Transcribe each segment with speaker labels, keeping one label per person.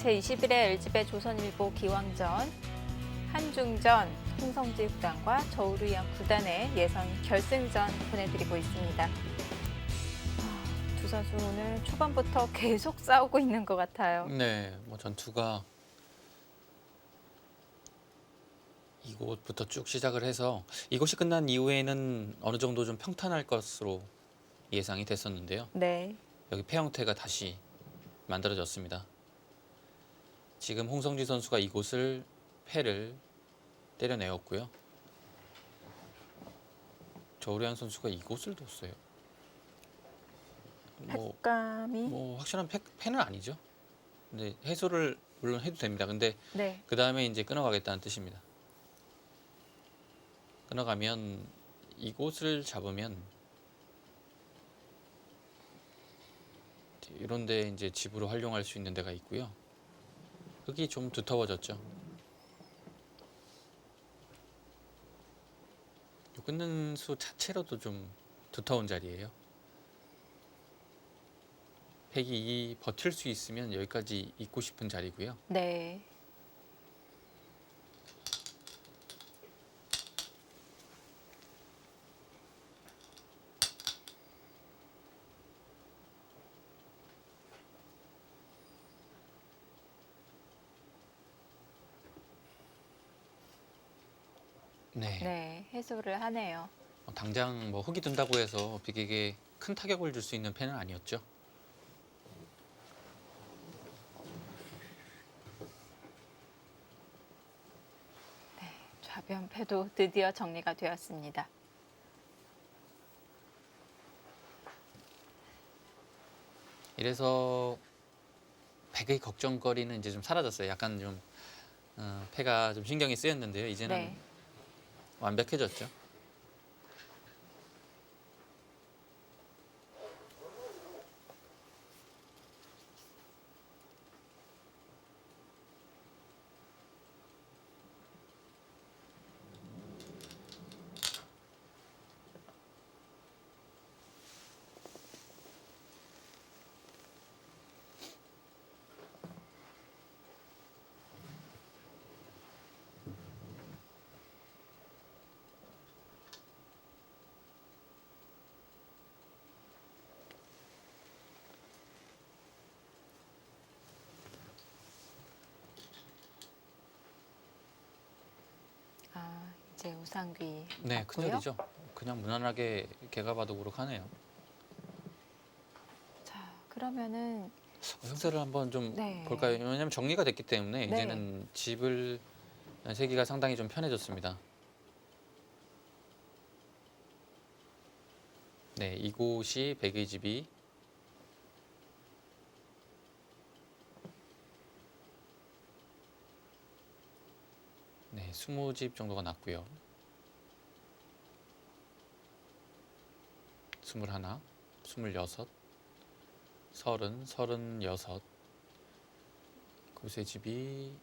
Speaker 1: 제21회 LG배 조선일보 기왕전 한중전 홍성지 구단과 저우루이안 구단의 예선 결승전 보내드리고 있습니다. 두 선수 오늘 초반부터 계속 싸우고 있는 것 같아요.
Speaker 2: 네, 뭐 전투가 이곳부터 쭉 시작을 해서 이곳이 끝난 이후에는 어느 정도 좀 평탄할 것으로 예상이 됐었는데요.
Speaker 1: 네.
Speaker 2: 여기 패 형태가 다시 만들어졌습니다. 지금 홍성지 선수가 이곳을 패를 때려내었고요. 저우루이안 선수가 이곳을 뒀어요.
Speaker 1: 팩감이
Speaker 2: 확실한 패는 아니죠. 근데 해소를 물론 해도 됩니다. 근데
Speaker 1: 네.
Speaker 2: 그 다음에 이제 끊어가겠다는 뜻입니다. 끊어가면 이곳을 잡으면 이런데 이제 집으로 활용할 수 있는 데가 있고요. 흙이 좀 두터워졌죠. 요 끊는 수 자체로도 좀 두터운 자리예요. 팩이 버틸 수 있으면 여기까지 있고 싶은 자리고요.
Speaker 1: 네.
Speaker 2: 네.
Speaker 1: 네, 해소를 하네요.
Speaker 2: 당장 뭐 흙이 든다고 해서 빅에게 큰 타격을 줄 수 있는 펜은 아니었죠.
Speaker 1: 좌변패도 드디어 정리가 되었습니다.
Speaker 2: 이래서 빅의 걱정거리는 이제 좀 사라졌어요. 약간 좀 패가 좀 신경이 쓰였는데요. 이제는
Speaker 1: 네.
Speaker 2: 완벽해졌죠.
Speaker 1: 이제 우상귀
Speaker 2: 네,
Speaker 1: 맞고요.
Speaker 2: 큰절이죠. 그냥 무난하게 개가바둑으로 가네요.
Speaker 1: 자, 그러면은
Speaker 2: 형태를 한번 좀
Speaker 1: 네.
Speaker 2: 볼까요? 왜냐하면 정리가 됐기 때문에
Speaker 1: 네.
Speaker 2: 이제는 집을 세기가 상당히 좀 편해졌습니다. 네, 이곳이 백의 집이 네, 20집 정도가 났고요. 21, 26, 30, 36 곳의 집이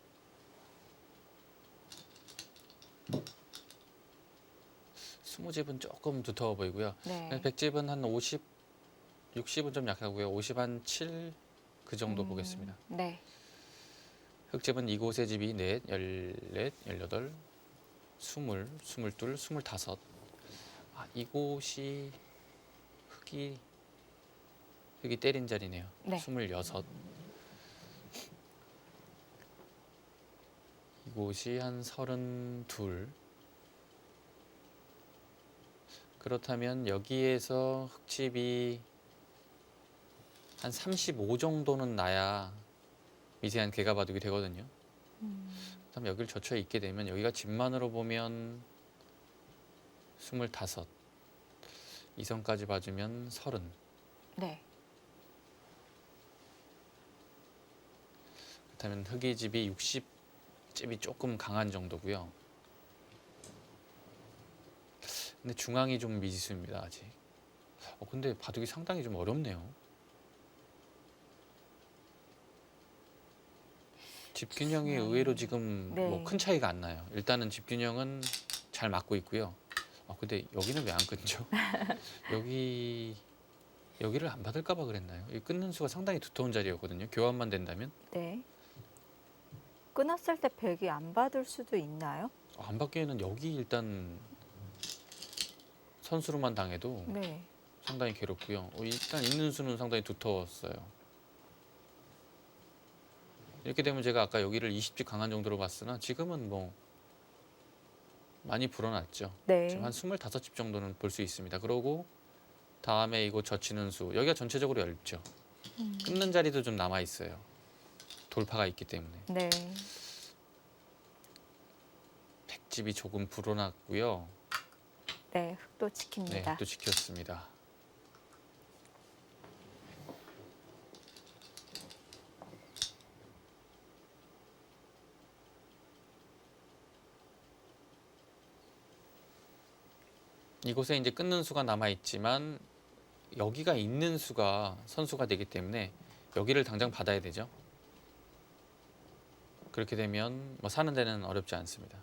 Speaker 2: 20집은 조금 두터워 보이고요.
Speaker 1: 네.
Speaker 2: 100집은 한 50, 60은 좀 약하고요. 50 한 7 그 정도 보겠습니다.
Speaker 1: 네.
Speaker 2: 흙집은 이곳의 집이 4, 14, 18, 20, 22, 25. 이곳이 흙이 때린 자리네요.
Speaker 1: 네.
Speaker 2: 26. 이곳이 한 32. 그렇다면 여기에서 흙집이 한 35 정도는 나야 미세한 개가바둑이 되거든요. 그다음 여기를 젖혀 있게 되면 여기가 집만으로 보면 25. 이선까지 봐주면 30.
Speaker 1: 네.
Speaker 2: 그렇다면 흙의 집이 60집이 조금 강한 정도고요. 근데 중앙이 좀 미지수입니다, 아직. 근데 바둑이 상당히 좀 어렵네요. 집 균형이 의외로 지금
Speaker 1: 네.
Speaker 2: 뭐 큰 차이가 안 나요. 일단은 집 균형은 잘 맞고 있고요. 근데 여기는 왜 안 끊죠? 여기를 안 받을까 봐 그랬나요? 이 끊는 수가 상당히 두터운 자리였거든요. 교환만 된다면.
Speaker 1: 네. 끊었을 때 백이 안 받을 수도 있나요?
Speaker 2: 안 받기에는 여기 일단 선수로만 당해도
Speaker 1: 네.
Speaker 2: 상당히 괴롭고요. 일단 있는 수는 상당히 두터웠어요. 이렇게 되면 제가 아까 여기를 20집 강한 정도로 봤으나 지금은 뭐 많이 불어났죠. 지금
Speaker 1: 네.
Speaker 2: 한 25집 정도는 볼 수 있습니다. 그러고 다음에 이거 젖히는 수, 여기가 전체적으로 얇죠. 끊는 자리도 좀 남아 있어요. 돌파가 있기 때문에.
Speaker 1: 네.
Speaker 2: 백집이 조금 불어났고요.
Speaker 1: 네. 흑도
Speaker 2: 네,
Speaker 1: 지킵니다.
Speaker 2: 또 지켰습니다. 이곳에 이제 끊는 수가 남아 있지만 여기가 있는 수가 선수가 되기 때문에 여기를 당장 받아야 되죠. 그렇게 되면 뭐 사는 데는 어렵지 않습니다.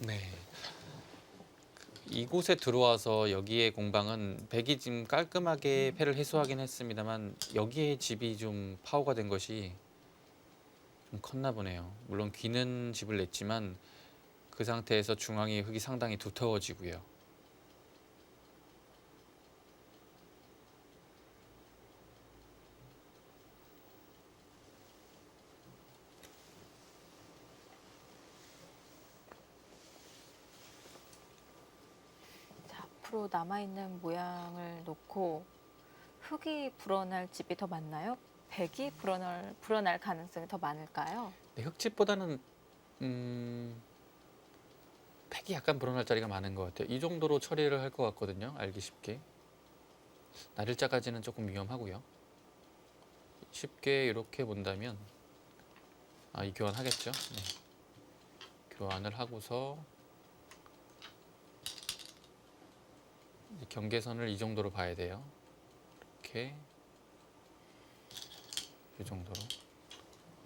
Speaker 2: 네. 이곳에 들어와서 여기에 공방은 백이 지금 깔끔하게 패를 해소하긴 했습니다만 여기에 집이 좀 파워가 된 것이 좀 컸나 보네요. 물론 귀는 집을 냈지만 그 상태에서 중앙의 흙이 상당히 두터워지고요.
Speaker 1: 자, 앞으로 남아있는 모양을 놓고 흙이 불어날 집이 더 많나요? 백이 불어날 가능성이 더 많을까요?
Speaker 2: 네, 흙집보다는 백이 약간 불어날 자리가 많은 것 같아요. 이 정도로 처리를 할 것 같거든요. 알기 쉽게. 날일자까지는 조금 위험하고요. 쉽게 이렇게 본다면 이 교환하겠죠. 네. 교환을 하고서 이제 경계선을 이 정도로 봐야 돼요. 이렇게 이 정도로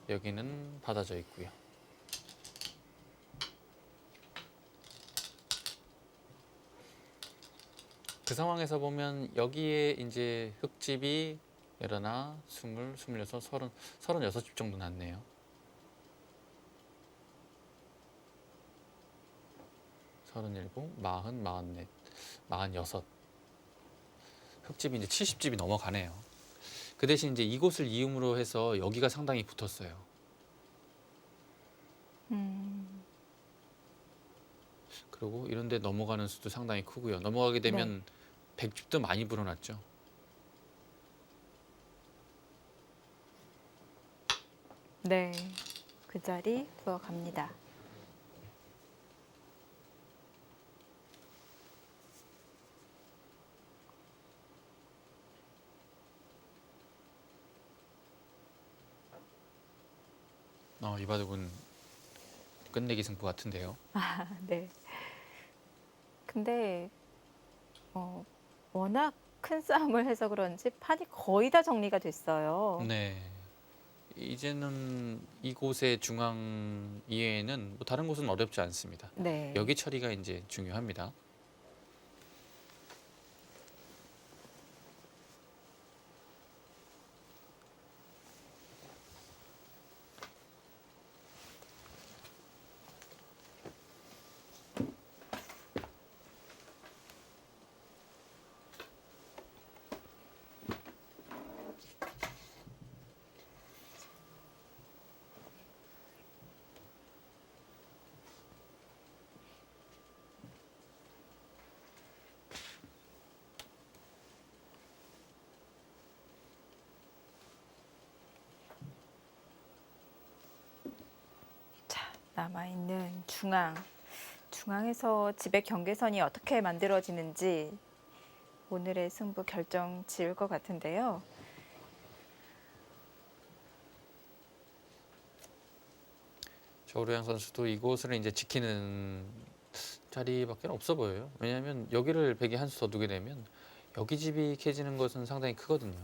Speaker 2: 여기는 받아져 있고요. 그 상황에서 보면 여기에 이제 흙집이 열하나, 20, 26, 30, 36집 정도 났네요. 37, 40, 44, 46. 흙집이 이제 70집이 넘어가네요. 그 대신 이제 이곳을 이음으로 해서 여기가 상당히 붙었어요. 그리고 이런 데 넘어가는 수도 상당히 크고요. 넘어가게 되면 100집도 많이 불어났죠.
Speaker 1: 네. 그 자리 들어갑니다.
Speaker 2: 이 바둑은 끝내기 승부 같은데요.
Speaker 1: 네. 근데 워낙 큰 싸움을 해서 그런지 판이 거의 다 정리가 됐어요.
Speaker 2: 네. 이제는 이곳의 중앙 이외에는 뭐 다른 곳은 어렵지 않습니다.
Speaker 1: 네.
Speaker 2: 여기 처리가 이제 중요합니다.
Speaker 1: 자, 남아있는 중앙에서 집의 경계선이 어떻게 만들어지는지 오늘의 승부 결정 지을 것 같은데요.
Speaker 2: 조르양 선수도 이곳을 이제 지키는 자리밖에 없어 보여요. 왜냐하면 여기를 백이 한 수 더 두게 되면 여기 집이 캐지는 것은 상당히 크거든요.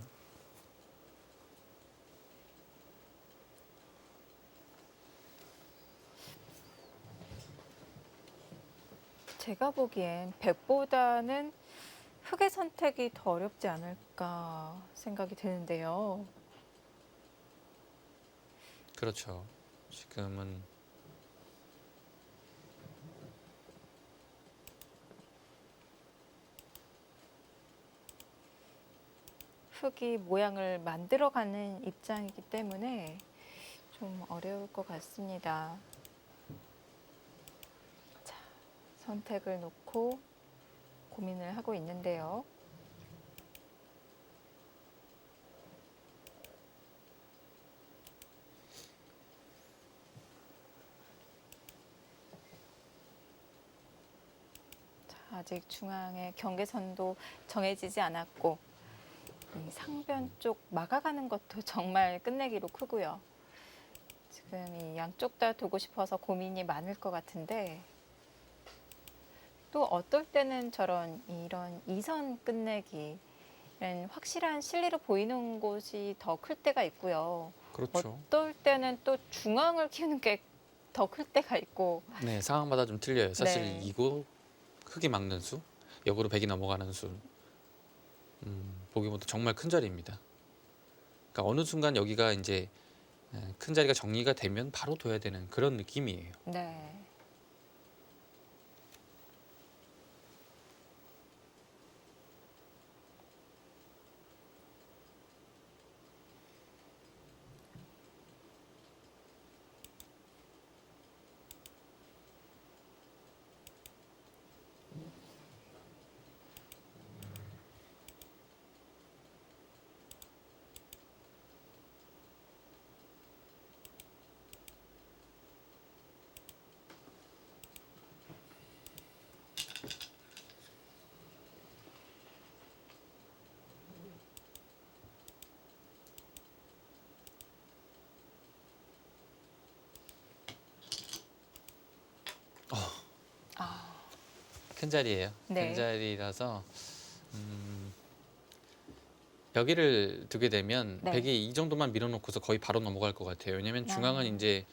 Speaker 1: 제가 보기엔 백보다는 흑의 선택이 더 어렵지 않을까 생각이 드는데요.
Speaker 2: 그렇죠. 지금은
Speaker 1: 흙이 모양을 만들어가는 입장이기 때문에 좀 어려울 것 같습니다. 자, 선택을 놓고 고민을 하고 있는데요. 자, 아직 중앙의 경계선도 정해지지 않았고 이 상변 쪽 막아가는 것도 정말 끝내기로 크고요. 지금 이 양쪽 다 두고 싶어서 고민이 많을 것 같은데 또 어떨 때는 이런 이선 끝내기는 확실한 실리로 보이는 곳이 더 클 때가 있고요.
Speaker 2: 그렇죠.
Speaker 1: 어떨 때는 또 중앙을 키우는 게 더 클 때가 있고.
Speaker 2: 네, 상황마다 좀 틀려요. 사실
Speaker 1: 네.
Speaker 2: 이거 흙이 막는 수, 역으로 백이 넘어가는 수, 보기 보다 정말 큰 자리입니다. 그러니까 어느 순간 여기가 이제 큰 자리가 정리가 되면 바로 둬야 되는 그런 느낌이에요.
Speaker 1: 네. 아,
Speaker 2: 큰 자리예요.
Speaker 1: 네.
Speaker 2: 큰 자리라서 여기를 두게 되면
Speaker 1: 네.
Speaker 2: 백이 이 정도만 밀어놓고서 거의 바로 넘어갈 것 같아요. 왜냐면 중앙은
Speaker 1: 아.
Speaker 2: 이제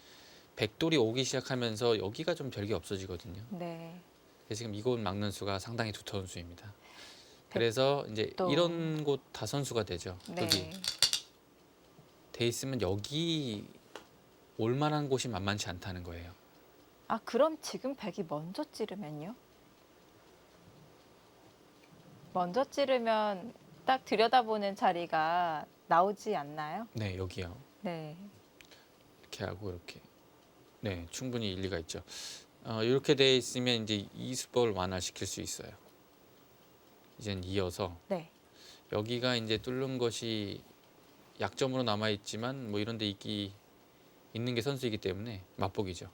Speaker 2: 백돌이 오기 시작하면서 여기가 좀 별게 없어지거든요.
Speaker 1: 네.
Speaker 2: 그래서 지금 이곳 막는 수가 상당히 두터운 수입니다. 그래서 이제
Speaker 1: 백도.
Speaker 2: 이런 곳 다 선수가 되죠.
Speaker 1: 네.
Speaker 2: 흙이 돼 있으면 여기 올 만한 곳이 만만치 않다는 거예요.
Speaker 1: 아, 그럼 지금 백이 먼저 찌르면요? 먼저 찌르면 딱 들여다보는 자리가 나오지 않나요?
Speaker 2: 네, 여기요.
Speaker 1: 네.
Speaker 2: 이렇게 하고 이렇게. 네, 충분히 일리가 있죠. 이렇게 돼 있으면 이제 이 수법을 완화시킬 수 있어요. 이젠 이어서
Speaker 1: 네.
Speaker 2: 여기가 이제 뚫는 것이 약점으로 남아 있지만 뭐 이런 데 있는 게 선수이기 때문에 맛보기죠.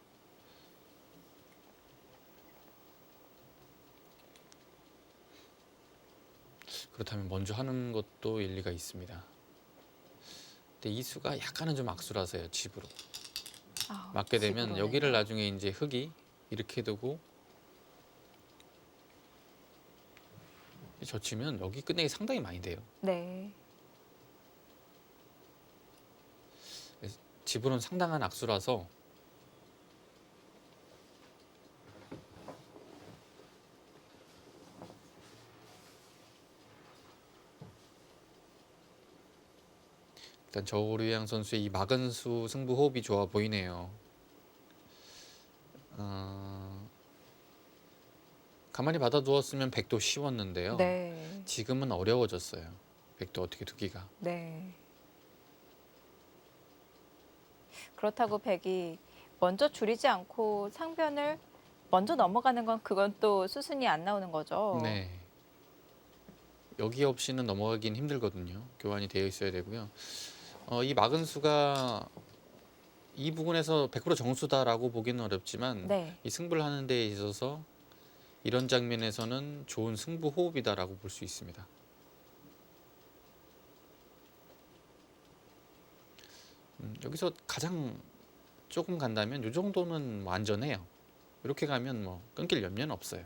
Speaker 2: 그렇다면 먼저 하는 것도 일리가 있습니다. 근데 이 수가 약간은 좀 악수라서요. 집으로
Speaker 1: 아,
Speaker 2: 맞게 되면
Speaker 1: 집으로는요.
Speaker 2: 여기를 나중에 이제 흙이 이렇게 두고 젖히면 여기 끝내기 상당히 많이 돼요.
Speaker 1: 네.
Speaker 2: 집으로는 상당한 악수라서 일단 저우르양 선수의 이 마근수 승부 호흡이 좋아 보이네요. 가만히 받아두었으면 백도 쉬웠는데요.
Speaker 1: 네.
Speaker 2: 지금은 어려워졌어요. 백도 어떻게 두기가.
Speaker 1: 네. 그렇다고 백이 먼저 줄이지 않고 상변을 먼저 넘어가는 건 그건 또 수순이 안 나오는 거죠.
Speaker 2: 네. 여기 없이는 넘어가긴 힘들거든요. 교환이 되어 있어야 되고요. 이 마근수가 이 부분에서 100% 정수다라고 보기는 어렵지만
Speaker 1: 네.
Speaker 2: 이 승부를 하는 데 있어서 이런 장면에서는 좋은 승부 호흡이다라고 볼 수 있습니다. 여기서 가장 조금 간다면 이 정도는 뭐 안전해요. 이렇게 가면 뭐 끊길 염려는 없어요.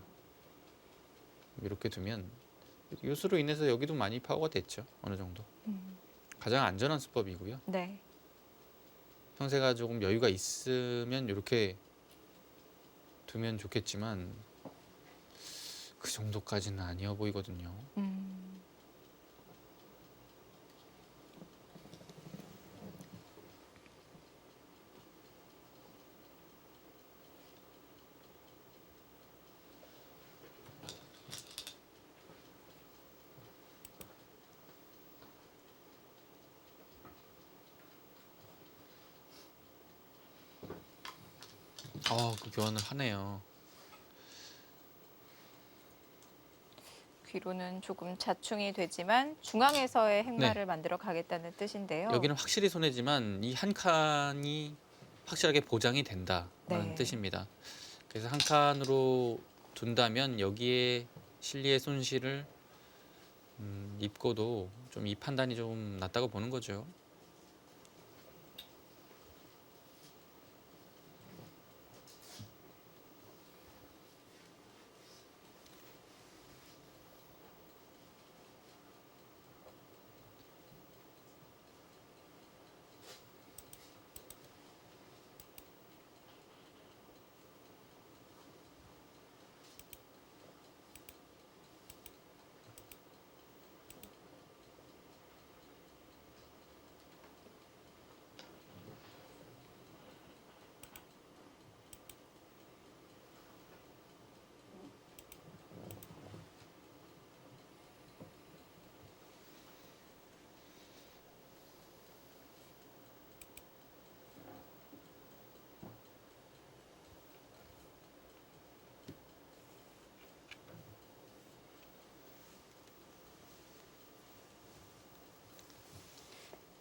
Speaker 2: 이렇게 두면 이 수로 인해서 여기도 많이 파워가 됐죠. 어느 정도. 가장 안전한 수법이고요.
Speaker 1: 네.
Speaker 2: 형세가 조금 여유가 있으면 이렇게 두면 좋겠지만 그 정도까지는 아니어 보이거든요.
Speaker 1: 음.
Speaker 2: 그 교환을 하네요.
Speaker 1: 귀로는 조금 자충이 되지만 중앙에서의 행마를 만들어 가겠다는 뜻인데요.
Speaker 2: 여기는 확실히 손해지만 이 한 칸이 확실하게 보장이 된다라는
Speaker 1: 네.
Speaker 2: 뜻입니다. 그래서 한 칸으로 둔다면 여기에 실리의 손실을 입고도 좀 이 판단이 좀 낫다고 보는 거죠.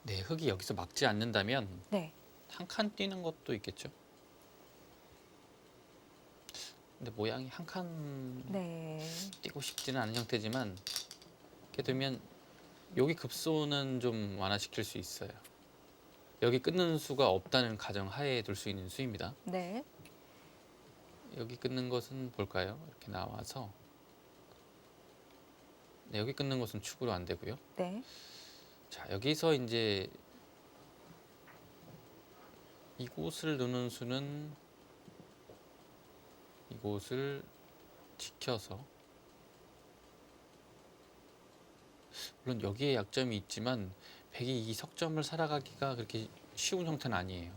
Speaker 2: 네, 흙이 여기서 막지 않는다면
Speaker 1: 네.
Speaker 2: 한 칸 뛰는 것도 있겠죠. 근데 모양이 한 칸
Speaker 1: 네.
Speaker 2: 뛰고 싶지는 않은 형태지만 이렇게 되면 여기 급소는 좀 완화시킬 수 있어요. 여기 끊는 수가 없다는 가정 하에 둘 수 있는 수입니다.
Speaker 1: 네.
Speaker 2: 여기 끊는 것은 볼까요? 이렇게 나와서 네, 여기 끊는 것은 축으로 안 되고요.
Speaker 1: 네.
Speaker 2: 자, 여기서 이제 이곳을 누는 수는 이곳을 지켜서, 물론 여기에 약점이 있지만 백이 이 석점을 살아가기가 그렇게 쉬운 형태는 아니에요.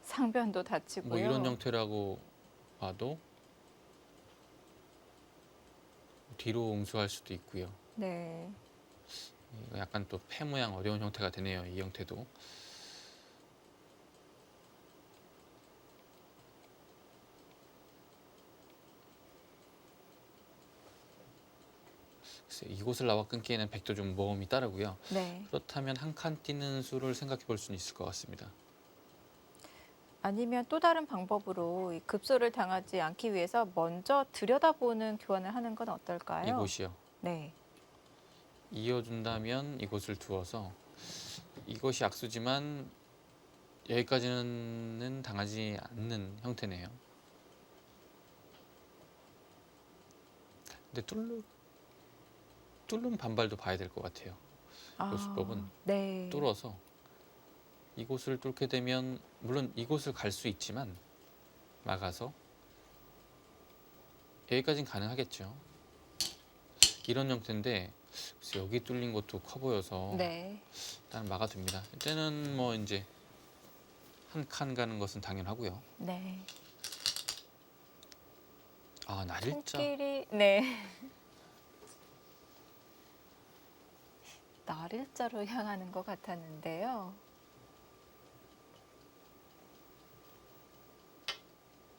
Speaker 1: 상변도 다치고요.
Speaker 2: 뭐 이런 형태라고 봐도 뒤로 응수할 수도 있고요.
Speaker 1: 네.
Speaker 2: 이거 약간 또 패 모양 어려운 형태가 되네요. 이 형태도. 글쎄, 이곳을 나와 끊기에는 백도 좀 모험이 따르고요.
Speaker 1: 네.
Speaker 2: 그렇다면 한 칸 뛰는 수를 생각해 볼 수는 있을 것 같습니다.
Speaker 1: 아니면 또 다른 방법으로 이 급소를 당하지 않기 위해서 먼저 들여다보는 교환을 하는 건 어떨까요?
Speaker 2: 이곳이요.
Speaker 1: 네.
Speaker 2: 이어준다면 이곳을 두어서, 이것이 악수지만 여기까지는 당하지 않는 형태네요. 근데 뚫는 반발도 봐야 될 것 같아요. 이 수법은
Speaker 1: 네.
Speaker 2: 뚫어서 이곳을 뚫게 되면 물론 이곳을 갈 수 있지만 막아서 여기까지는 가능하겠죠. 이런 형태인데 글쎄, 여기 뚫린 것도 커 보여서
Speaker 1: 네.
Speaker 2: 일단 막아둡니다. 이때는 뭐 이제 한 칸 가는 것은 당연하고요.
Speaker 1: 네.
Speaker 2: 날일자.
Speaker 1: 손길이 네. 날일자로 향하는 것 같았는데요.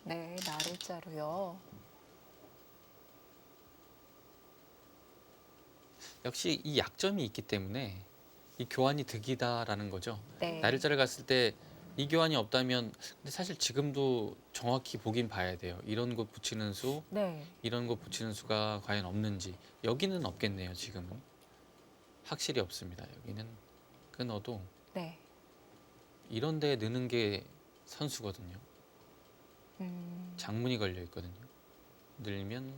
Speaker 1: 네, 날일자로요.
Speaker 2: 역시 이 약점이 있기 때문에 이 교환이 득이다라는 거죠.
Speaker 1: 네.
Speaker 2: 날일자를 갔을 때 이 교환이 없다면, 근데 사실 지금도 정확히 보긴 봐야 돼요. 이런 곳 붙이는 수,
Speaker 1: 네.
Speaker 2: 이런 곳 붙이는 수가 과연 없는지. 여기는 없겠네요. 지금은 확실히 없습니다. 여기는 끊어도
Speaker 1: 네.
Speaker 2: 이런 데 넣는 게 선수거든요. 장문이 걸려 있거든요. 늘면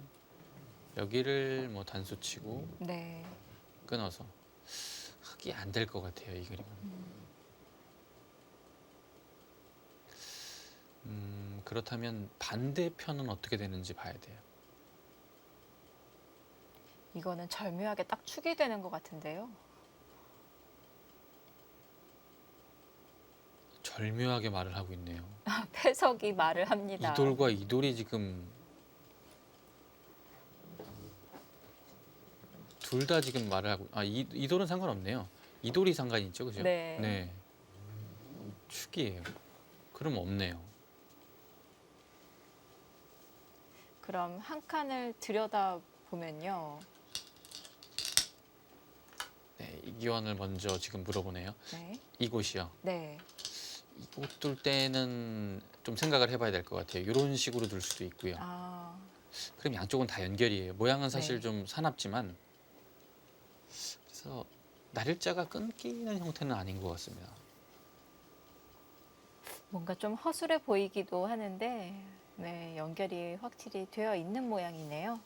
Speaker 2: 여기를 뭐 단수 치고
Speaker 1: 네.
Speaker 2: 끊어서 흑이 안 될 것 같아요. 이 그림은. 그렇다면 반대편은 어떻게 되는지 봐야 돼요.
Speaker 1: 이거는 절묘하게 딱 축이 되는 것 같은데요.
Speaker 2: 절묘하게 말을 하고 있네요.
Speaker 1: 패석이 말을 합니다.
Speaker 2: 이돌과 이돌이 지금 둘 다 지금 말을 하고 이돌은 상관없네요. 이돌이 상관이 있죠, 그죠?
Speaker 1: 네.
Speaker 2: 네. 축이에요. 그럼 없네요.
Speaker 1: 그럼 한 칸을 들여다 보면요.
Speaker 2: 네, 이기원을 먼저 지금 물어보네요.
Speaker 1: 네.
Speaker 2: 이곳이요.
Speaker 1: 네.
Speaker 2: 이곳 둘 때는 좀 생각을 해봐야 될 것 같아요. 이런 식으로 둘 수도 있고요.
Speaker 1: 아,
Speaker 2: 그럼 양쪽은 다 연결이에요. 모양은 사실
Speaker 1: 네.
Speaker 2: 좀 사납지만 그래서 날일자가 끊기는 형태는 아닌 것 같습니다.
Speaker 1: 뭔가 좀 허술해 보이기도 하는데, 네, 연결이 확실히 되어 있는 모양이네요.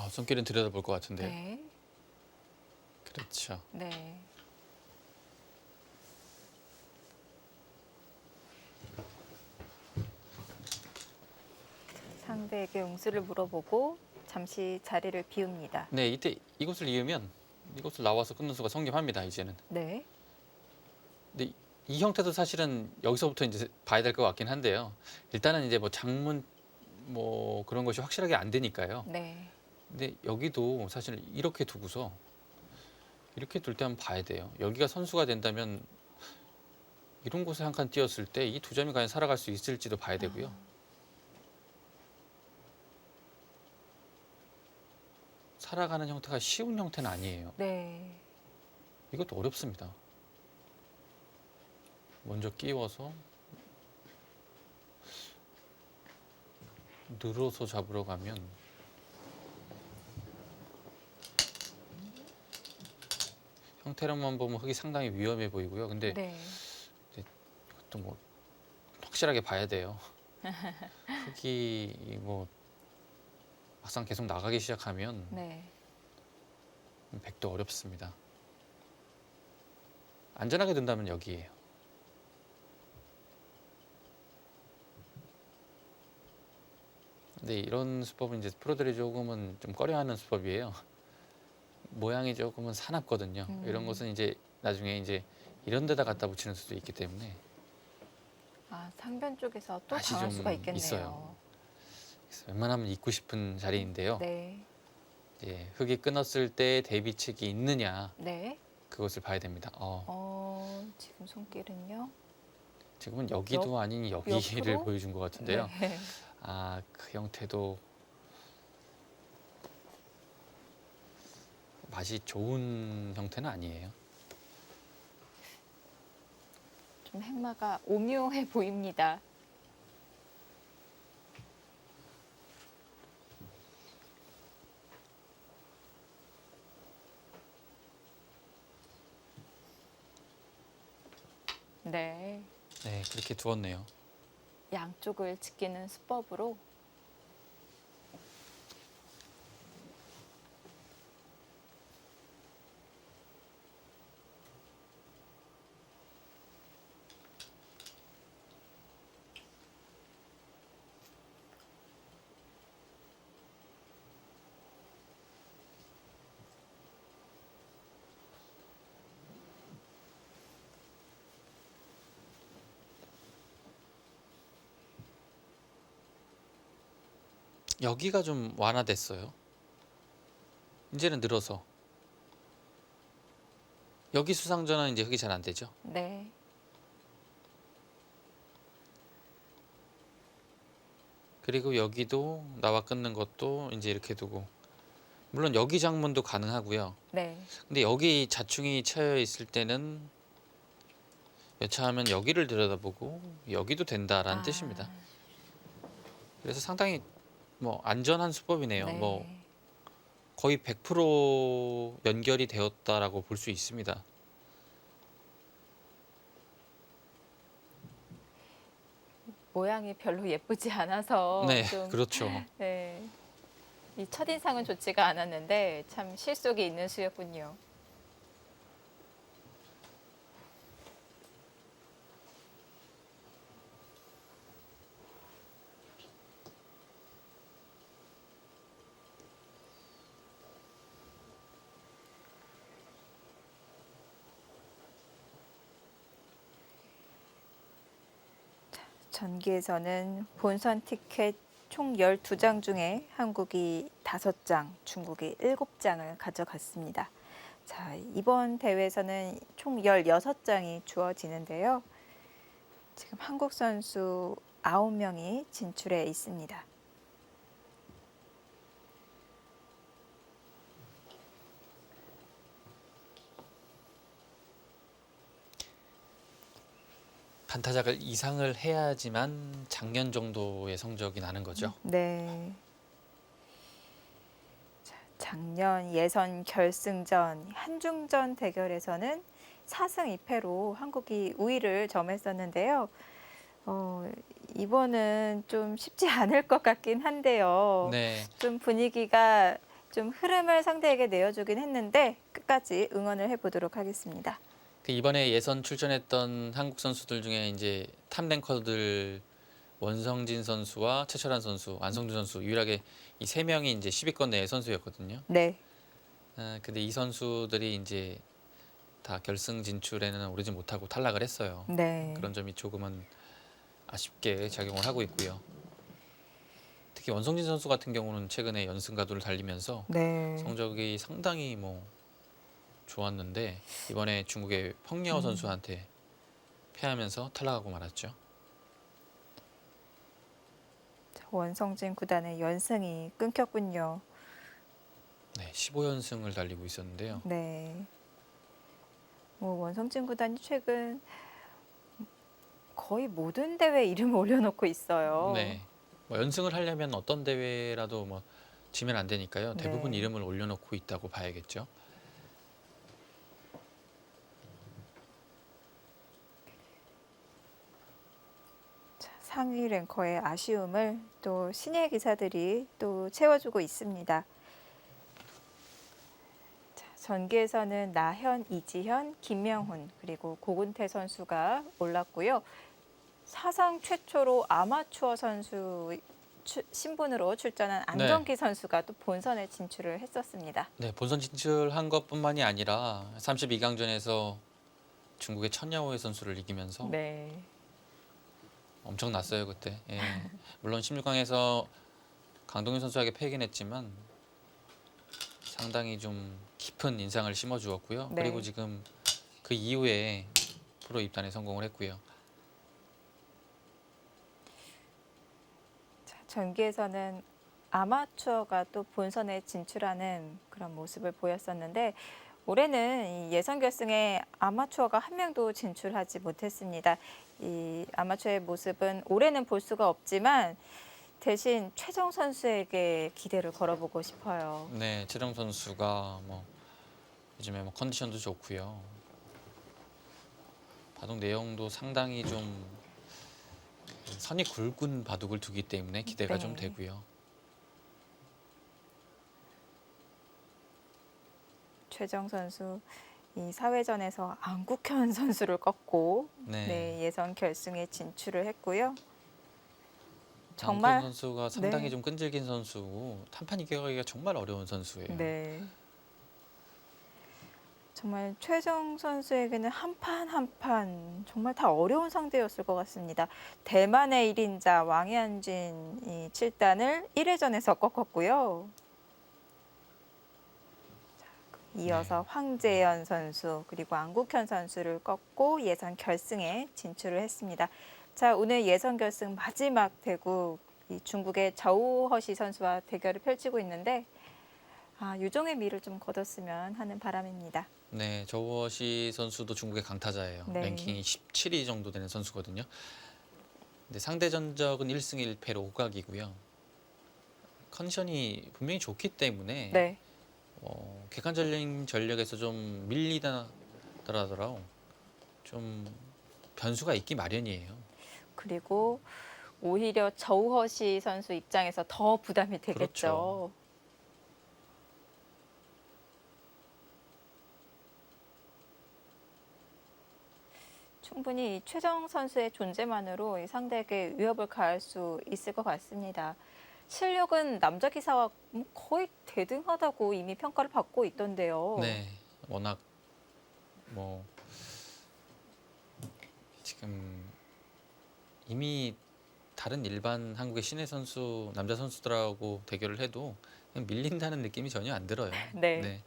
Speaker 2: 손길은 들여다볼 것 같은데요.
Speaker 1: 네.
Speaker 2: 그렇죠.
Speaker 1: 네. 상대에게 용수를 물어보고 잠시 자리를 비웁니다.
Speaker 2: 네, 이때 이곳을 이으면 이곳을 나와서 끊는 수가 성립합니다. 이제는.
Speaker 1: 네.
Speaker 2: 근데 이 형태도 사실은 여기서부터 이제 봐야 될 것 같긴 한데요. 일단은 이제 뭐 장문 뭐 그런 것이 확실하게 안 되니까요.
Speaker 1: 네.
Speaker 2: 근데 여기도 사실 이렇게 두고서 이렇게 둘 때 한번 봐야 돼요. 여기가 선수가 된다면 이런 곳에 한 칸 띄었을 때 이 두 점이 과연 살아갈 수 있을지도 봐야 되고요. 살아가는 형태가 쉬운 형태는 아니에요.
Speaker 1: 네.
Speaker 2: 이것도 어렵습니다. 먼저 끼워서 늘어서 잡으러 가면 형태로만 보면 흙이 상당히 위험해 보이고요. 근데
Speaker 1: 네.
Speaker 2: 이것도 뭐 확실하게 봐야 돼요. 흙이 뭐 막상 계속 나가기 시작하면
Speaker 1: 네.
Speaker 2: 백도 어렵습니다. 안전하게 둔다면 여기에요. 근데 이런 수법은 이제 프로들이 조금은 좀 꺼려하는 수법이에요. 모양이 조금은 사납거든요. 이런 것은 이제 나중에 이제 이런 데다 갖다 붙이는 수도 있기 때문에
Speaker 1: 아, 상변 쪽에서 또
Speaker 2: 맛이
Speaker 1: 당할
Speaker 2: 좀
Speaker 1: 수가 있겠네요.
Speaker 2: 있어요. 그래서 웬만하면 잊고 싶은 자리인데요.
Speaker 1: 네.
Speaker 2: 이제 흙이 끊었을 때 대비책이 있느냐
Speaker 1: 네.
Speaker 2: 그것을 봐야 됩니다.
Speaker 1: 지금 손길은요.
Speaker 2: 지금은 여기도 아닌 여기를
Speaker 1: 옆으로?
Speaker 2: 보여준 것 같은데요.
Speaker 1: 네.
Speaker 2: 그 형태도 맛이 좋은 형태는 아니에요.
Speaker 1: 좀 행마가 오묘해 보입니다. 네.
Speaker 2: 네, 그렇게 두었네요.
Speaker 1: 양쪽을 지키는 수법으로
Speaker 2: 여기가 좀 완화됐어요. 이제는 늘어서 여기 수상전환 이제 흙이 잘 안 되죠.
Speaker 1: 네.
Speaker 2: 그리고 여기도 나와 끊는 것도 이제 이렇게 두고, 물론 여기 장문도 가능하고요.
Speaker 1: 네.
Speaker 2: 근데 여기 자충이 쳐여 있을 때는 여차하면 여기를 들여다보고 여기도 된다라는
Speaker 1: 아,
Speaker 2: 뜻입니다. 그래서 상당히 뭐 안전한 수법이네요.
Speaker 1: 네.
Speaker 2: 뭐 거의 100% 연결이 되었다라고 볼 수 있습니다.
Speaker 1: 모양이 별로 예쁘지 않아서
Speaker 2: 네,
Speaker 1: 좀
Speaker 2: 그렇죠.
Speaker 1: 네. 이 첫인상은 좋지가 않았는데 참 실속이 있는 수였군요. 전기에서는 본선 티켓 총 12장 중에 한국이 5장, 중국이 7장을 가져갔습니다. 자, 이번 대회에서는 총 16장이 주어지는데요. 지금 한국 선수 9명이 진출해 있습니다.
Speaker 2: 반타작을 이상을 해야지만 작년 정도의 성적이 나는 거죠.
Speaker 1: 네. 자, 작년 예선 결승전 한중전 대결에서는 4승 2패로 한국이 우위를 점했었는데요. 이번은 좀 쉽지 않을 것 같긴 한데요.
Speaker 2: 네,
Speaker 1: 좀 분위기가 좀 흐름을 상대에게 내어주긴 했는데 끝까지 응원을 해보도록 하겠습니다.
Speaker 2: 그 이번에 예선 출전했던 한국 선수들 중에 이제 탑랭커들 원성진 선수와 최철한 선수, 안성준 선수 유일하게 이 세 명이 이제 10위권 내의 선수였거든요.
Speaker 1: 네,
Speaker 2: 근데 이 선수들이 이제 다 결승 진출에는 오르지 못하고 탈락을 했어요.
Speaker 1: 네,
Speaker 2: 그런 점이 조금은 아쉽게 작용을 하고 있고요. 특히 원성진 선수 같은 경우는 최근에 연승 가도를 달리면서
Speaker 1: 네.
Speaker 2: 성적이 상당히 뭐 좋았는데 이번에 중국의 펑리어 선수한테 패하면서 탈락하고 말았죠.
Speaker 1: 원성진 구단의 연승이 끊겼군요.
Speaker 2: 네, 15연승을 달리고 있었는데요.
Speaker 1: 네. 원성진 구단이 최근 거의 모든 대회 이름을 올려놓고 있어요.
Speaker 2: 네, 뭐 연승을 하려면 어떤 대회라도 뭐 지면 안 되니까요. 대부분
Speaker 1: 네.
Speaker 2: 이름을 올려놓고 있다고 봐야겠죠.
Speaker 1: 상위 랭커의 아쉬움을 또 신예 기사들이 또 채워주고 있습니다. 자, 전기에서는 나현, 이지현, 김명훈 그리고 고근태 선수가 올랐고요. 사상 최초로 아마추어 선수 신분으로 출전한 안정기 선수가 또 본선에 진출을 했었습니다.
Speaker 2: 네, 본선 진출한 것뿐만이 아니라 32강전에서 중국의 천야오의 선수를 이기면서
Speaker 1: 네.
Speaker 2: 엄청났어요 그때. 예. 물론 16강에서 강동윤 선수에게 패긴 했지만 상당히 좀 깊은 인상을 심어주었고요.
Speaker 1: 네.
Speaker 2: 그리고 지금 그 이후에 프로 입단에 성공을 했고요.
Speaker 1: 자, 전기에서는 아마추어가 또 본선에 진출하는 그런 모습을 보였었는데 올해는 이 예선 결승에 아마추어가 한 명도 진출하지 못했습니다. 이 아마추어의 모습은 올해는 볼 수가 없지만 대신 최정 선수에게 기대를 걸어보고 싶어요.
Speaker 2: 네, 최정 선수가 뭐 요즘에 뭐 컨디션도 좋고요. 바둑 내용도 상당히 좀 선이 굵은 바둑을 두기 때문에 기대가
Speaker 1: 네.
Speaker 2: 좀 되고요.
Speaker 1: 최정 선수 이 사회전에서 안국현 선수를 꺾고
Speaker 2: 네.
Speaker 1: 예선 결승에 진출을 했고요.
Speaker 2: 정말
Speaker 1: 정말
Speaker 2: 선수가 상당히
Speaker 1: 네.
Speaker 2: 좀 끈질긴 선수고 탄판 이겨가기가 정말 어려운 선수예요.
Speaker 1: 네. 정말 최정 선수에게는 한 판 한 판 정말 다 어려운 상대였을 것 같습니다. 대만의 1인자 왕현진이 7단을 1회전에서 꺾었고요. 이어서
Speaker 2: 네.
Speaker 1: 황재현 선수 그리고 안국현 선수를 꺾고 예선 결승에 진출을 했습니다. 자, 오늘 예선 결승 마지막 대국 이 중국의 저우허시 선수와 대결을 펼치고 있는데 유종의 미를 좀 거뒀으면 하는 바람입니다.
Speaker 2: 네, 저우허시 선수도 중국의 강타자예요.
Speaker 1: 네.
Speaker 2: 랭킹이 17위 정도 되는 선수거든요. 근데 상대 전적은 1승 1패로 호각이고요. 컨디션이 분명히 좋기 때문에
Speaker 1: 네.
Speaker 2: 객관적인 전력에서 좀 밀리더라도 좀 변수가 있기 마련이에요.
Speaker 1: 그리고 오히려 저우허시 선수 입장에서 더 부담이 되겠죠.
Speaker 2: 그렇죠.
Speaker 1: 충분히 이 최정 선수의 존재만으로 이 상대에게 위협을 가할 수 있을 것 같습니다. 실력은 남자 기사와 거의 대등하다고 이미 평가를 받고 있던데요.
Speaker 2: 네, 워낙 뭐 지금 이미 다른 일반 한국의 신예 선수, 남자 선수들하고 대결을 해도 그냥 밀린다는 느낌이 전혀 안 들어요.
Speaker 1: 네.
Speaker 2: 네.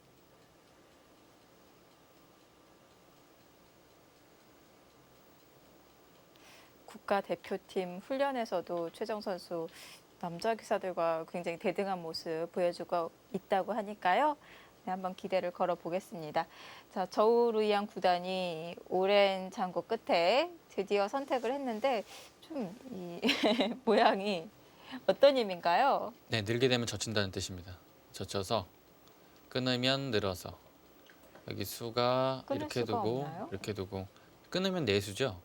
Speaker 1: 국가대표팀 훈련에서도 최정 선수 남자 기사들과 굉장히 대등한 모습 보여주고 있다고 하니까요. 네, 한번 기대를 걸어 보겠습니다. 자, 저우루이안 구단이 오랜 장고 끝에 드디어 선택을 했는데 좀 이 모양이 어떤 의미인가요?
Speaker 2: 네, 늘게 되면 젖힌다는 뜻입니다. 젖혀서 끊으면 늘어서 여기 수가
Speaker 1: 끊을
Speaker 2: 이렇게
Speaker 1: 수가
Speaker 2: 두고
Speaker 1: 없나요?
Speaker 2: 이렇게 두고 끊으면 내수죠.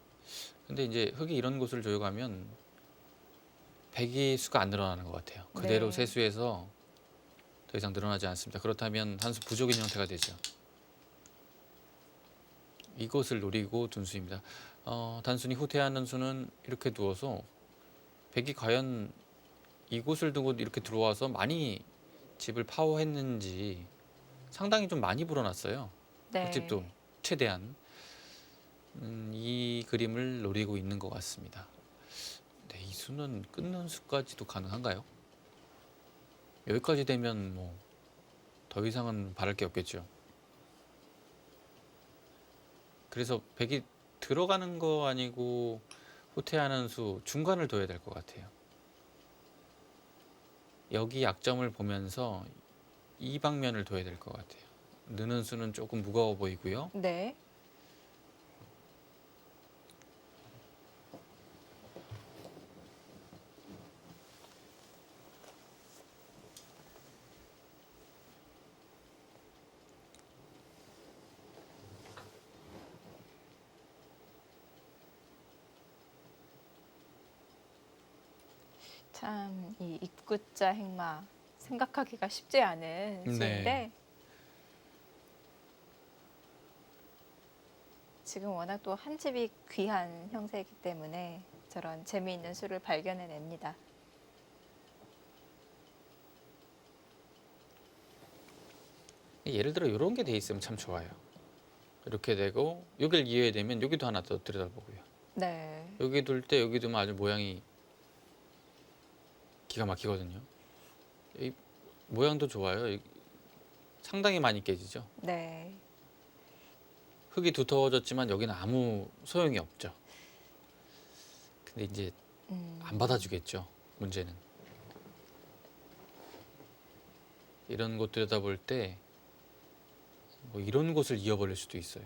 Speaker 2: 근데 이제 흙이 이런 곳을 조여가면 백이 수가 안 늘어나는 것 같아요. 그대로
Speaker 1: 네.
Speaker 2: 세수해서 더 이상 늘어나지 않습니다. 그렇다면 한 수 부족인 형태가 되죠. 이것을 노리고 둔 수입니다. 단순히 후퇴하는 수는 이렇게 두어서 백이 과연 이곳을 두고 이렇게 들어와서 많이 집을 파워했는지 상당히 좀 많이 불어났어요.
Speaker 1: 네.
Speaker 2: 흙집도 최대한 이 그림을 노리고 있는 것 같습니다. 네, 이 수는 끊는 수까지도 가능한가요? 여기까지 되면 뭐 더 이상은 바랄 게 없겠죠. 그래서 백이 들어가는 거 아니고 후퇴하는 수 중간을 둬야 될 것 같아요. 여기 약점을 보면서 이 방면을 둬야 될 것 같아요. 느는 수는 조금 무거워 보이고요.
Speaker 1: 네. 참 이 입구자 행마 생각하기가 쉽지 않은
Speaker 2: 네.
Speaker 1: 수인데 지금 워낙 또 한 집이 귀한 형세이기 때문에 저런 재미있는 수를 발견해냅니다.
Speaker 2: 예를 들어 이런 게 돼 있으면 참 좋아요. 이렇게 되고 여기를 이해해야 되면 여기도 하나 더 들여다보고요.
Speaker 1: 네.
Speaker 2: 여기 둘 때 여기 두면 아주 모양이 기가 막히거든요. 이 모양도 좋아요. 상당히 많이 깨지죠.
Speaker 1: 네.
Speaker 2: 흙이 두터워졌지만 여기는 아무 소용이 없죠. 근데 이제 안 받아주겠죠. 문제는. 이런 곳 들여다볼 때 뭐 이런 곳을 이어버릴 수도 있어요.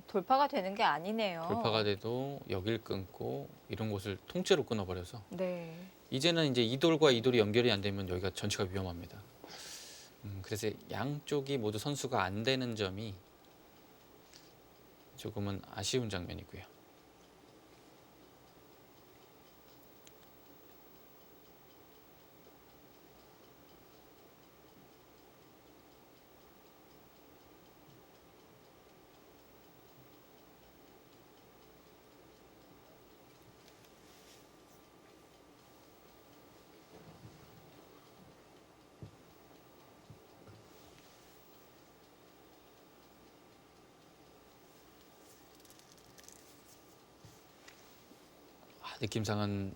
Speaker 1: 돌파가 되는 게 아니네요.
Speaker 2: 돌파가 돼도 여길 끊고 이런 곳을 통째로 끊어버려서
Speaker 1: 네.
Speaker 2: 이제는 이제 이 돌과 이 돌이 연결이 안 되면 여기가 전체가 위험합니다. 그래서 양쪽이 모두 선수가 안 되는 점이 조금은 아쉬운 장면이고요. 느낌상은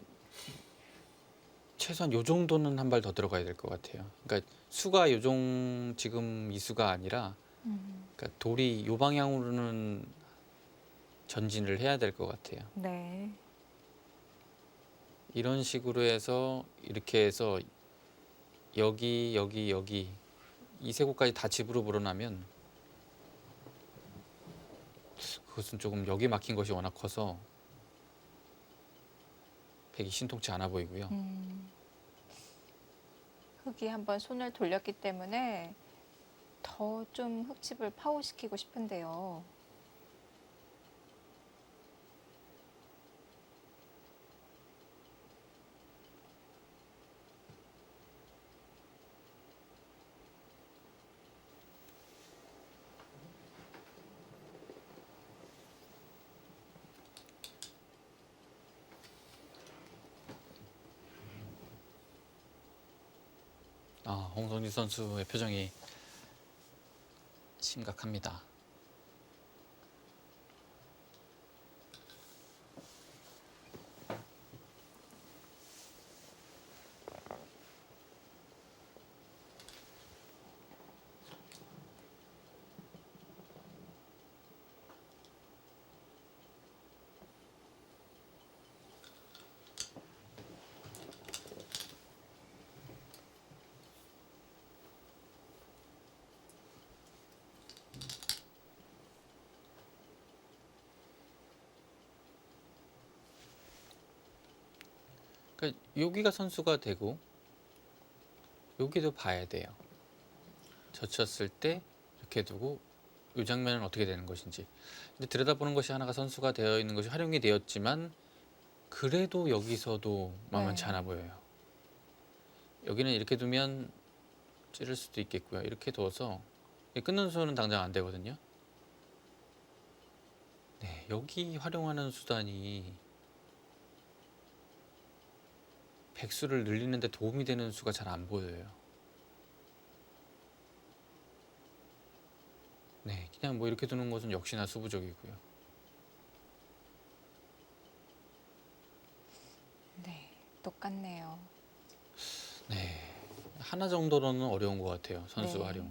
Speaker 2: 최소한 요 정도는 한 발 더 들어가야 될 것 같아요. 그러니까 수가 요정 지금 이 수가 아니라 그러니까 돌이 요 방향으로는 전진을 해야 될 것 같아요.
Speaker 1: 네.
Speaker 2: 이런 식으로 해서 이렇게 해서 여기 여기 여기 이 세 곳까지 다 집으로 불어나면 그것은 조금 여기 막힌 것이 워낙 커서 백이 신통치 않아 보이고요.
Speaker 1: 흙이 한번 손을 돌렸기 때문에 더 좀 흙집을 파호시키고 싶은데요.
Speaker 2: 홍성진 선수의 표정이 심각합니다. 그러니까 여기가 선수가 되고 여기도 봐야 돼요. 젖혔을 때 이렇게 두고 이 장면은 어떻게 되는 것인지. 근데 들여다보는 것이 하나가 선수가 되어 있는 것이 활용이 되었지만 그래도 여기서도 만만치 않아 보여요. 여기는 이렇게 두면 찌를 수도 있겠고요. 이렇게 둬서 끊는 수는 당장 안 되거든요. 네, 여기 활용하는 수단이 백수를 늘리는데 도움이 되는 수가 잘 안 보여요. 네, 그냥 뭐 이렇게 두는 것은 역시나 수부족이고요.
Speaker 1: 네, 똑같네요.
Speaker 2: 네, 하나 정도로는 어려운 것 같아요. 선수
Speaker 1: 네.
Speaker 2: 활용.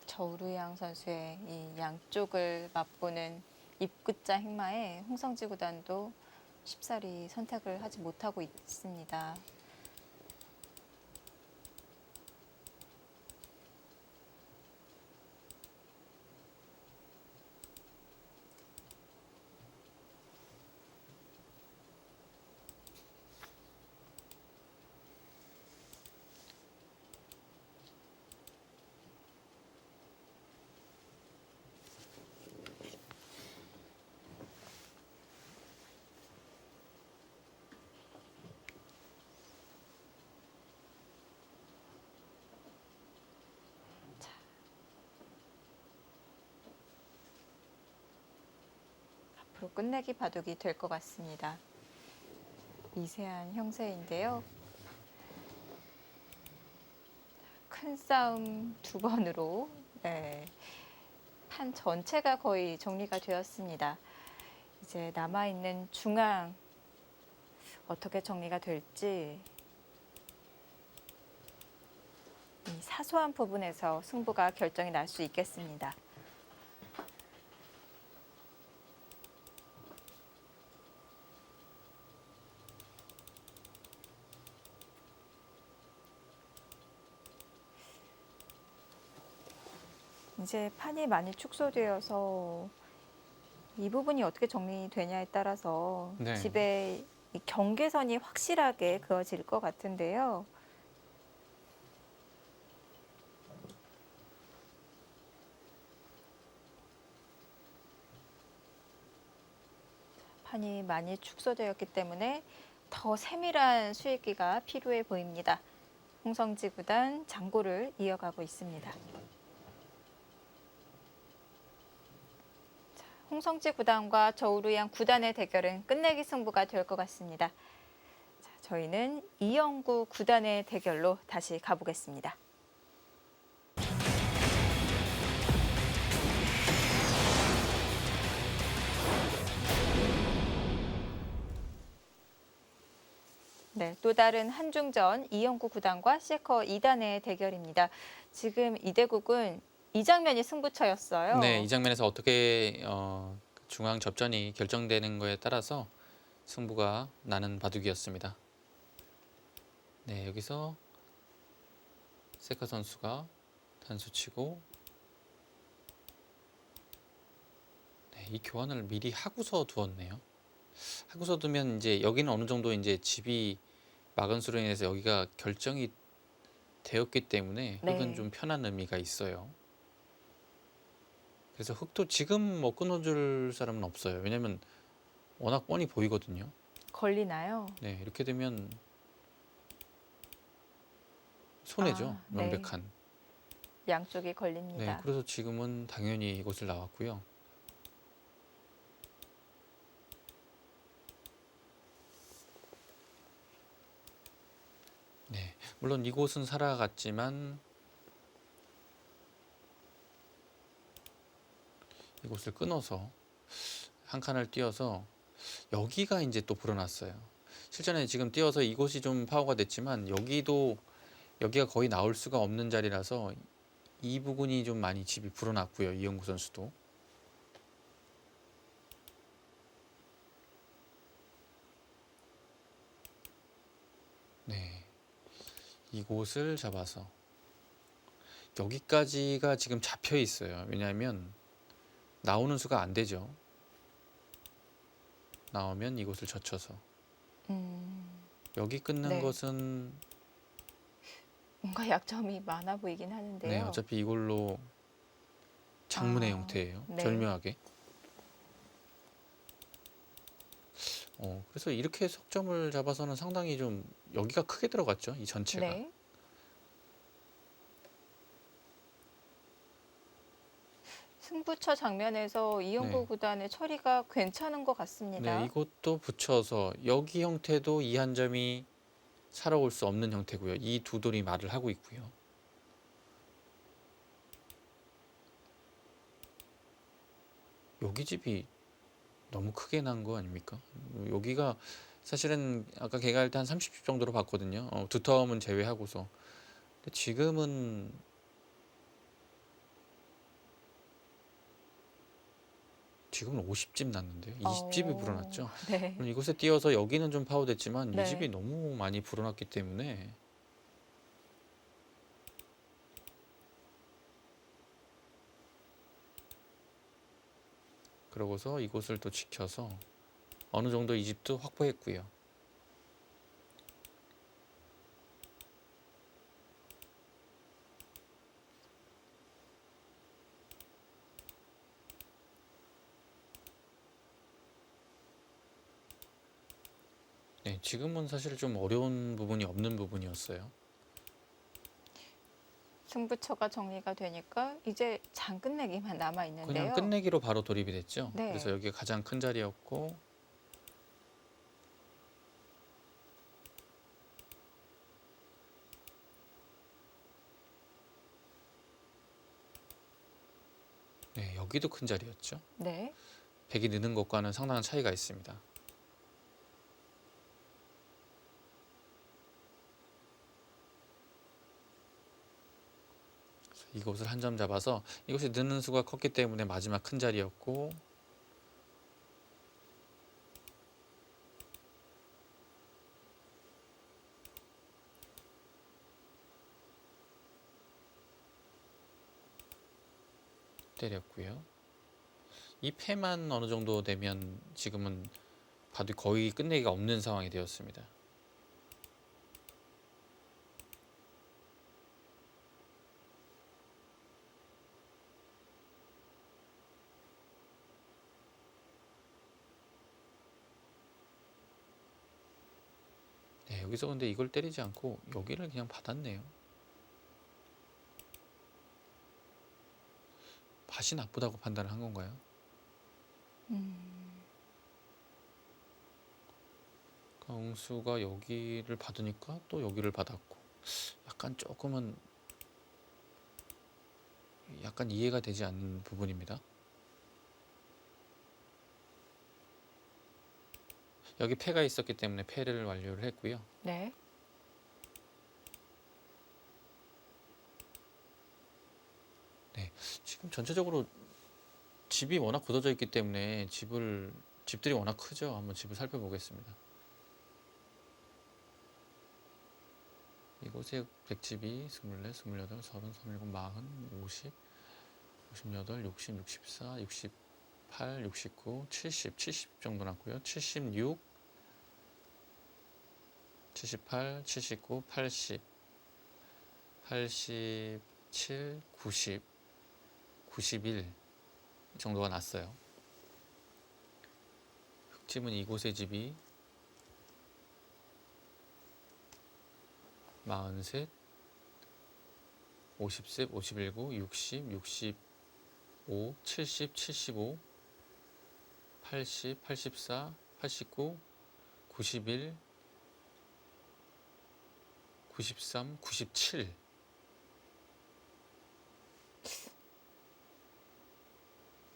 Speaker 1: 저우루양 선수의 이 양쪽을 맛보는 입구자 행마에 홍성지 구단도 쉽사리 선택을 하지 못하고 있습니다. 앞으로 끝내기 바둑이 될 것 같습니다. 미세한 형세인데요. 큰 싸움 두 번으로 판 전체가 거의 정리가 되었습니다. 이제 남아있는 중앙 어떻게 정리가 될지 이 사소한 부분에서 승부가 결정이 날 수 있겠습니다. 이제 판이 많이 축소되어서 이 부분이 어떻게 정리되냐에 따라서
Speaker 2: 네.
Speaker 1: 집의 이 경계선이 확실하게 그어질 것 같은데요. 판이 많이 축소되었기 때문에 더 세밀한 수익기가 필요해 보입니다. 홍성지 구단 장고를 이어가고 있습니다. 자, 홍성지 구단과 저우루양 구단의 대결은 끝내기 승부가 될 것 같습니다. 자, 저희는 이영구 구단의 대결로 다시 가보겠습니다. 네, 또 다른 한중전 이영구 구단과 세커 2단의 대결입니다. 지금 이대국은 이 장면이 승부처였어요.
Speaker 2: 네, 이 장면에서 어떻게 중앙 접전이 결정되는 거에 따라서 승부가 나는 바둑이었습니다. 네, 여기서 세카 선수가 단수 치고 네, 이 교환을 미리 하고서 두었네요. 하고서 두면 이제 여기는 어느 정도 이제 집이 막은 수로 인해서 여기가 결정이 되었기 때문에 흙은
Speaker 1: 네.
Speaker 2: 좀 편한 의미가 있어요. 그래서 흙도 지금 뭐 끊어줄 사람은 없어요. 왜냐면 워낙 뻔히 보이거든요.
Speaker 1: 걸리나요?
Speaker 2: 네, 이렇게 되면 손해죠.
Speaker 1: 네.
Speaker 2: 명백한.
Speaker 1: 양쪽이
Speaker 2: 네,
Speaker 1: 걸립니다.
Speaker 2: 그래서 지금은 당연히 이곳을 나왔고요. 네, 물론 이곳은 살아갔지만 이곳을 끊어서 한 칸을 띄어서 여기가 이제 또 불어났어요. 실전에 지금 띄어서 이곳이 좀 파워가 됐지만 여기가 거의 나올 수가 없는 자리라서 이 부분이 좀 많이 집이 불어났고요. 이영구 선수도. 네, 이곳을 잡아서 여기까지가 지금 잡혀 있어요. 왜냐하면 나오는 수가 안 되죠. 나오면 이곳을 젖혀서 여기 끊는
Speaker 1: 네.
Speaker 2: 것은
Speaker 1: 뭔가 약점이 많아 보이긴 하는데요.
Speaker 2: 네, 어차피 이걸로 장문의
Speaker 1: 아,
Speaker 2: 형태예요.
Speaker 1: 네.
Speaker 2: 절묘하게. 그래서 이렇게 석점을 잡아서는 상당히 좀 여기가 크게 들어갔죠. 이 전체가.
Speaker 1: 네. 승부처 장면에서 이영구
Speaker 2: 네.
Speaker 1: 구단의 처리가 괜찮은 것 같습니다.
Speaker 2: 네, 이것도 붙여서 여기 형태도 이 한 점이 살아올 수 없는 형태고요. 이 두 돌이 말을 하고 있고요. 여기 집이 너무 크게 난 거 아닙니까? 여기가 사실은 아까 개가할 때 한 30집 정도로 봤거든요. 두터움은 제외하고서. 근데 지금은 50집 났는데요. 20집이 불어났죠.
Speaker 1: 네.
Speaker 2: 물론 이곳에 띄어서 여기는 좀 파워됐지만 이
Speaker 1: 네.
Speaker 2: 집이 너무 많이 불어났기 때문에 그러고서 이곳을 또 지켜서 어느 정도 이 집도 확보했고요. 네, 지금은 사실 좀 어려운 부분이 없는 부분이었어요.
Speaker 1: 승부처가 정리가 되니까 이제 장 끝내기만 남아 있는데요.
Speaker 2: 그냥 끝내기로 바로 돌입이 됐죠.
Speaker 1: 네.
Speaker 2: 그래서 여기가 가장 큰 자리였고 네, 여기도 큰 자리였죠.
Speaker 1: 네.
Speaker 2: 백이 느는 것과는 상당한 차이가 있습니다. 이곳을 한 점 잡아서 이곳이 느는 수가 컸기 때문에 마지막 큰 자리였고 때렸고요. 이 패만 어느 정도 되면 지금은 봐도 거의 끝내기가 없는 상황이 되었습니다. 네, 여기서 근데 이걸 때리지 않고 여기를 그냥 받았네요. 밭이 나쁘다고 판단을 한 건가요? 강수가 여기를 받으니까 또 여기를 받았고 약간 조금은 약간 이해가 되지 않는 부분입니다. 여기 패가 있었기 때문에 패를 완료를 했고요.
Speaker 1: 네.
Speaker 2: 지금 전체적으로 집이 워낙 굳어져 있기 때문에 집들이 워낙 크죠. 한번 집을 살펴보겠습니다. 이곳에 백집이 24, 28, 30, 37, 40, 50, 58, 60, 64, 68, 69, 70 정도 났고요. 76, 78, 79, 80, 87, 90, 91 정도가 났어요. 흑집은 이곳의 집이 43, 50세, 51구, 60, 65, 70, 75, 80, 84, 89, 91, 93, 97.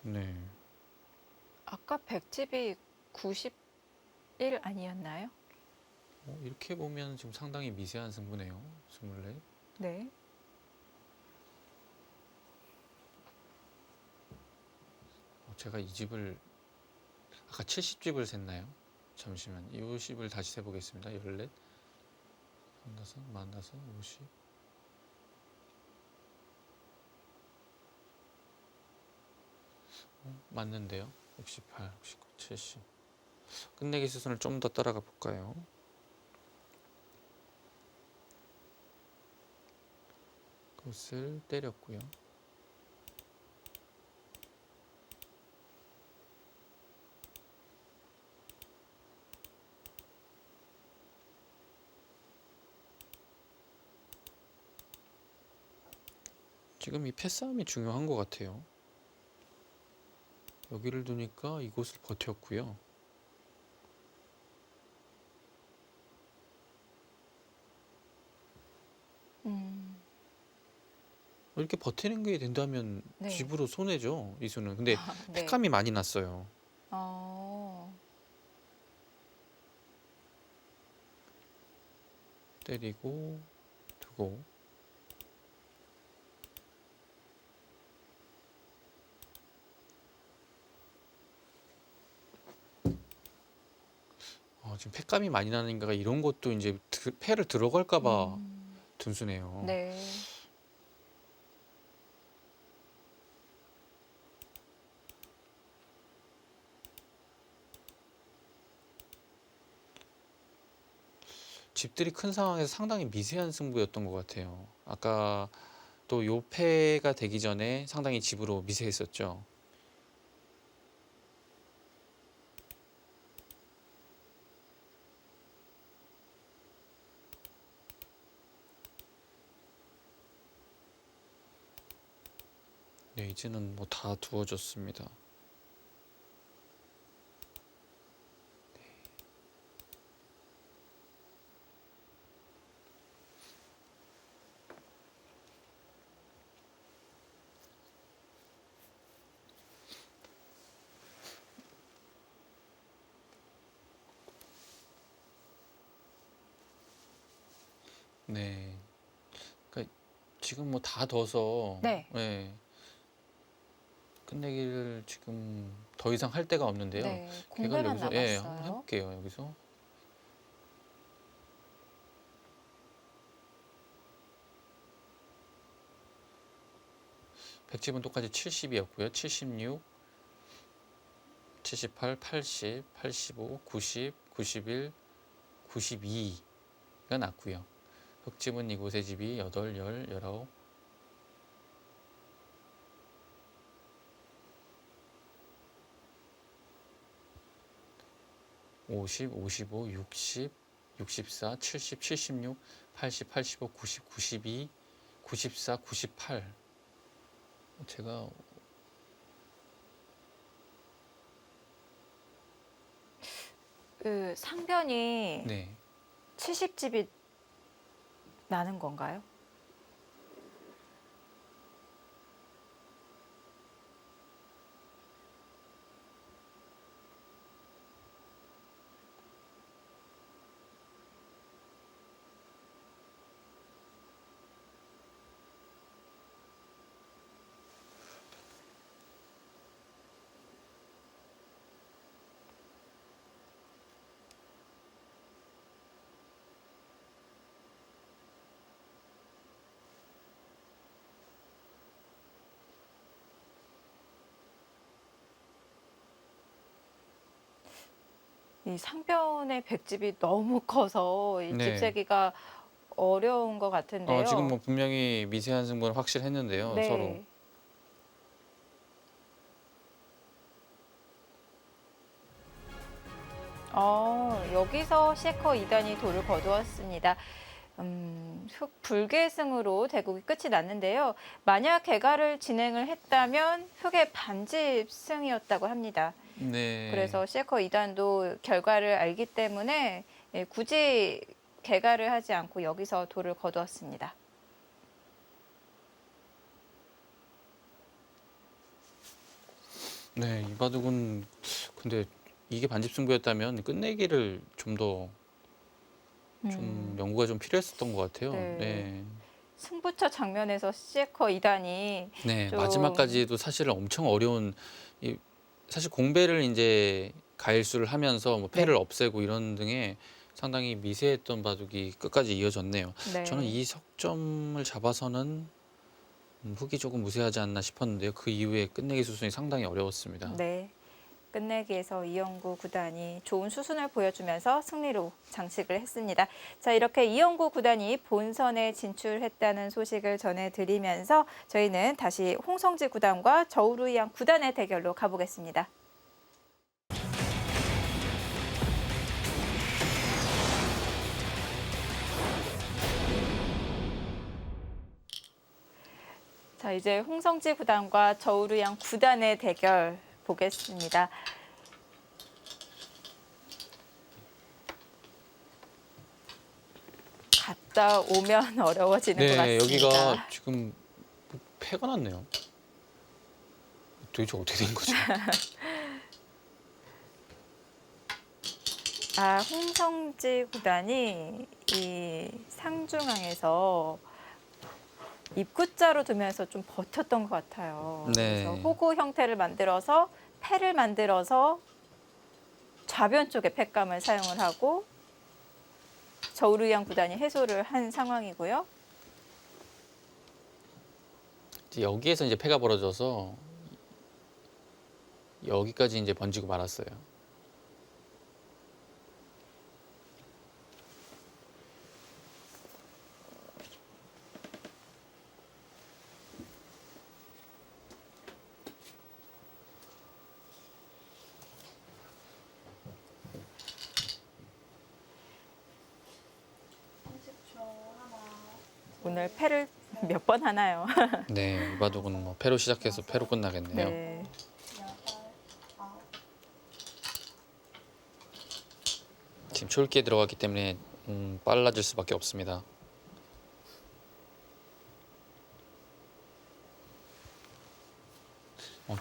Speaker 2: 네.
Speaker 1: 아까 백집이 91 아니었나요?
Speaker 2: 이렇게 보면 지금 상당히 미세한 승부네요. 24.
Speaker 1: 네.
Speaker 2: 제가 이 집을 아까 70집을 셌나요? 잠시만. 이 집을 다시 세보겠습니다. 14, 35, 45, 50. 맞는데요. 68, 69, 70. 끝내기 수순을 좀 더 따라가 볼까요? 그것을 때렸고요. 지금 이 패싸움이 중요한 것 같아요. 여기를 두니까 이곳을 버텼고요. 이렇게 버티는 게 된다면
Speaker 1: 네.
Speaker 2: 집으로 손해죠, 이수는. 근데
Speaker 1: 네.
Speaker 2: 패감이 많이 났어요. 때리고 두고 지금 패감이 많이 나니까 이런 것도 이제 패를 들어갈까 봐 둔수네요.
Speaker 1: 네.
Speaker 2: 집들이 큰 상황에서 상당히 미세한 승부였던 것 같아요. 아까 또 요 패가 되기 전에 상당히 집으로 미세했었죠. 네, 이제는 뭐 다 두어졌습니다. 네. 그러니까 지금 뭐 다 둬서
Speaker 1: 네.
Speaker 2: 끝내기를 지금 더 이상 할 데가 없는데요.
Speaker 1: 네.
Speaker 2: 걔가
Speaker 1: 공배만
Speaker 2: 여기서 한번
Speaker 1: 남았어요.
Speaker 2: 해볼게요. 여기서 백집은 똑같이 70이었고요. 76, 78, 80, 85, 90, 91, 92가 났고요. 흑집은 이곳의 집이 8, 10, 19, 50, 55, 60, 64, 70, 76, 80, 85, 90, 92, 94, 98. 제가
Speaker 1: 그 상변이
Speaker 2: 네.
Speaker 1: 70집이 나는 건가요? 이 상변의 백집이 너무 커서 이
Speaker 2: 네.
Speaker 1: 집세기가 어려운 것 같은데요.
Speaker 2: 지금 뭐 분명히 미세한 승부는 확실했는데요.
Speaker 1: 네.
Speaker 2: 서로.
Speaker 1: 여기서 셰커 2단이 돌을 거두었습니다. 흑 불계승으로 대국이 끝이 났는데요. 만약 개가를 진행을 했다면 흑의 반집 승이었다고 합니다.
Speaker 2: 네.
Speaker 1: 그래서 셰커 2단도 결과를 알기 때문에 굳이 개가를 하지 않고 여기서 돌을 거두었습니다.
Speaker 2: 네, 이 바둑은 근데 이게 반집 승부였다면 끝내기를 좀 더 좀 연구가 좀 필요했었던 것 같아요.
Speaker 1: 네.
Speaker 2: 네.
Speaker 1: 승부처 장면에서 셰커 2단이
Speaker 2: 네,
Speaker 1: 좀
Speaker 2: 마지막까지도 사실 엄청 어려운 사실 공배를 이제 가일수를 하면서 뭐 패를
Speaker 1: 네.
Speaker 2: 없애고 이런 등의 상당히 미세했던 바둑이 끝까지 이어졌네요.
Speaker 1: 네.
Speaker 2: 저는 이 석점을 잡아서는 흑이 조금 무세하지 않나 싶었는데요. 그 이후에 끝내기 수순이 상당히 어려웠습니다.
Speaker 1: 네. 끝내기에서 이영구 구단이 좋은 수순을 보여주면서 승리로 장식을 했습니다. 자, 이렇게 이영구 구단이 본선에 진출했다는 소식을 전해드리면서 저희는 다시 홍성지 구단과 저우루이양 구단의 대결로 가보겠습니다. 자, 이제 홍성지 구단과 저우루양 구단의 대결 보겠습니다. 갔다 오면 어려워지는 것
Speaker 2: 네,
Speaker 1: 같습니다.
Speaker 2: 여기가 지금 패가 났네요. 도대체 어떻게 된 거죠?
Speaker 1: 홍성지 구단이 이 상중앙에서 입구자로 두면서 좀 버텼던 것 같아요.
Speaker 2: 네.
Speaker 1: 그래서 호구 형태를 만들어서 패를 만들어서 좌변 쪽에 패감을 사용을 하고 저우루양 구단이 해소를 한 상황이고요.
Speaker 2: 이제 여기에서 이제 패가 벌어져서 여기까지 이제 번지고 말았어요.
Speaker 1: 오늘 패를 몇 번 하나요?
Speaker 2: 네, 이 바둑은 뭐 패로 시작해서 패로 끝나겠네요.
Speaker 1: 네.
Speaker 2: 지금 초읽기에 들어갔기 때문에 빨라질 수밖에 없습니다.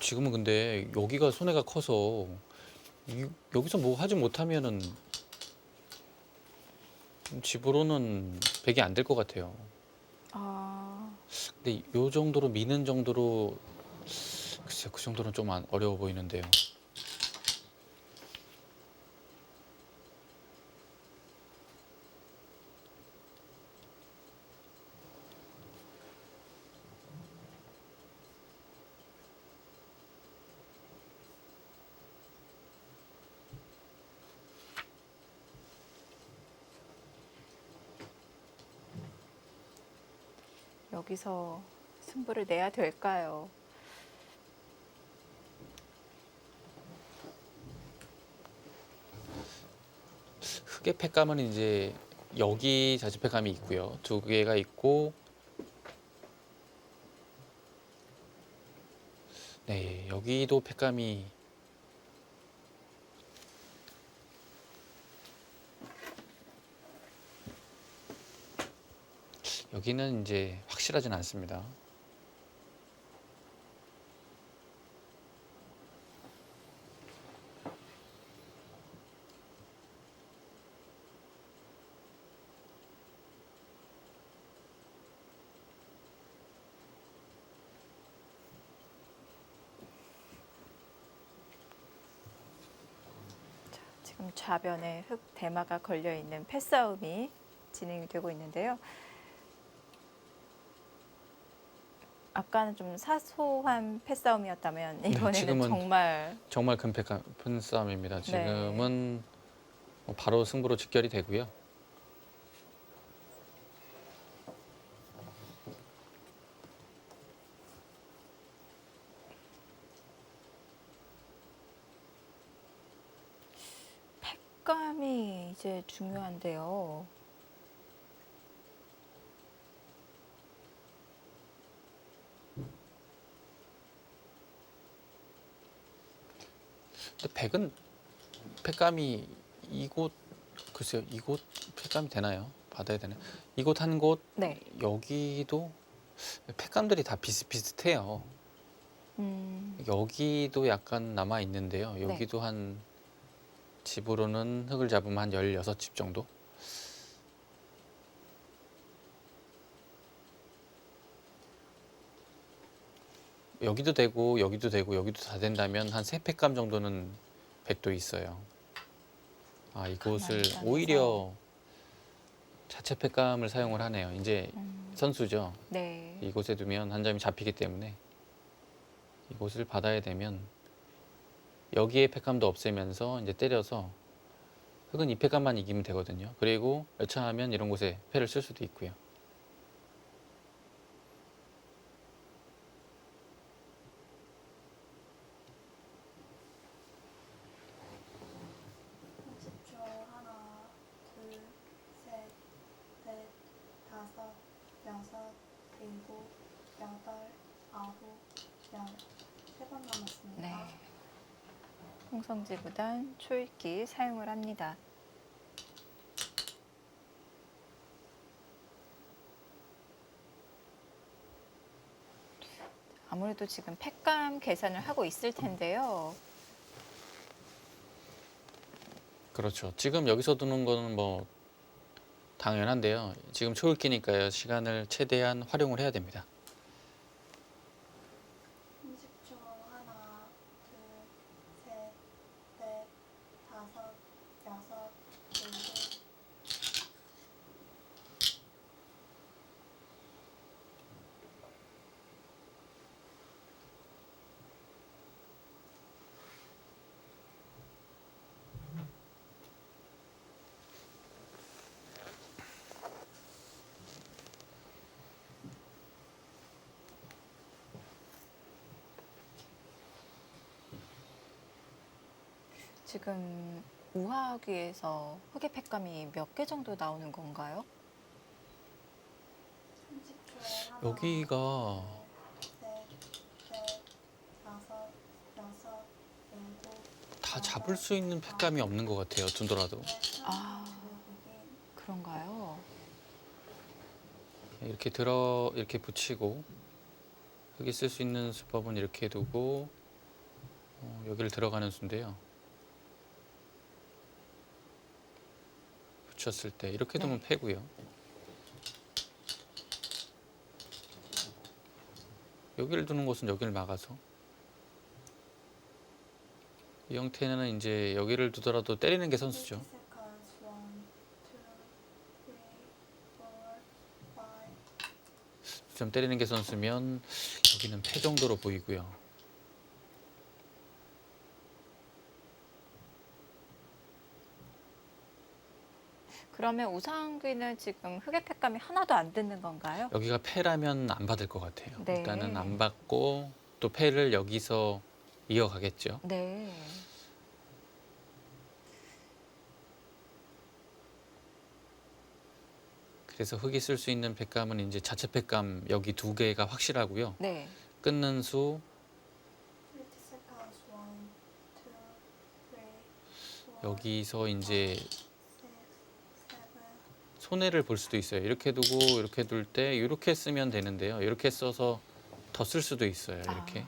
Speaker 2: 지금은 근데 여기가 손해가 커서 여기서 뭐 하지 못하면은 집으로는 100이 안 될 것 같아요. 근데 요 정도로 미는 정도로 글쎄요, 그 정도는 좀 어려워 보이는데요.
Speaker 1: 여기서 승부를 내야 될까요?
Speaker 2: 흑의 팩감은 이제 여기 자체 팩감이 있고요. 두 개가 있고, 네, 여기도 팩감이 여기는 이제 확실하진 않습니다.
Speaker 1: 지금 좌변에 흑 대마가 걸려 있는 패싸움이 진행이 되고 있는데요. 아까는 좀 사소한 패싸움이었다면 이번에는
Speaker 2: 지금은
Speaker 1: 정말
Speaker 2: 큰 팩감, 큰 싸움입니다. 지금은 뭐 바로 승부로 직결이 되고요.
Speaker 1: 팩감이 이제 중요한데요.
Speaker 2: 근데 백은 팩감이 이곳 글쎄요, 이곳 팩감이 되나요? 받아야 되나? 이곳 한 곳,
Speaker 1: 네.
Speaker 2: 여기도 팩감들이 다 비슷비슷해요. 여기도 약간 남아 있는데요. 여기도 한 집으로는 흙을 잡으면 한 16집 정도? 여기도 되고 여기도 되고 여기도 다 된다면 한 3팩감 정도는 백도 있어요. 아, 이곳을
Speaker 1: 가만히
Speaker 2: 오히려 자체 팩감을 사용을 하네요. 이제 선수죠.
Speaker 1: 네.
Speaker 2: 이곳에 두면 한 점이 잡히기 때문에 이곳을 받아야 되면 여기에 팩감도 없애면서 이제 때려서 흙은 이 팩감만 이기면 되거든요. 그리고 여차하면 이런 곳에 패를 쓸 수도 있고요.
Speaker 3: 초 하나, 둘, 셋, 넷, 다섯, 여섯, 일곱, 여덟, 아홉, 열. 3번 남았습니다.
Speaker 1: 네. 홍성지구단 초읽기 사용을 합니다. 아무래도 지금 팩감 계산을 하고 있을 텐데요.
Speaker 2: 그렇죠. 지금 여기서 두는 거는 뭐 당연한데요. 지금 초읽기니까요. 시간을 최대한 활용을 해야 됩니다.
Speaker 3: 30초 하나, 둘, 셋, 넷, 다섯, 여섯, 일곱.
Speaker 1: 지금 우하기에서 흑의 팩감이 몇 개 정도 나오는 건가요?
Speaker 3: 30초 하나,
Speaker 2: 여기가
Speaker 3: 셋, 넷, 다섯, 여섯, 일곱.
Speaker 2: 다 잡을 수 있는 팩감이 없는 것 같아요. 두더라도.
Speaker 1: 아, 그런가요?
Speaker 2: 이렇게 붙이고 여기 쓸 수 있는 수법은 이렇게 두고 여기를 들어가는 수인데요. 붙였을 때 이렇게 두면 패고요. 여기를 두는 곳은 여기를 막아서 이 형태는 이제 여기를 두더라도 때리는 게 선수죠.
Speaker 3: 30 seconds. 1, 2, 3, 4, 5.
Speaker 2: 좀 때리는 게 선수면 여기는 패 정도로 보이고요.
Speaker 1: 그러면 우상귀는 지금 흑의 팩감이 하나도 안 듣는 건가요?
Speaker 2: 여기가 패라면 안 받을 것 같아요.
Speaker 1: 네.
Speaker 2: 일단은 안 받고 또 패를 여기서 이어가겠죠.
Speaker 1: 네.
Speaker 2: 그래서 흑이 쓸 수 있는 팩감은 이제 자체 팩감 여기 두 개가 확실하고요.
Speaker 1: 네.
Speaker 2: 끊는 수
Speaker 3: 30 seconds. 1, 2, 3, 4,
Speaker 2: 여기서 이제
Speaker 3: 6, 7.
Speaker 2: 손해를 볼 수도 있어요. 이렇게 두고 이렇게 둘 때 이렇게 쓰면 되는데요. 이렇게 써서 더 쓸 수도 있어요. 이렇게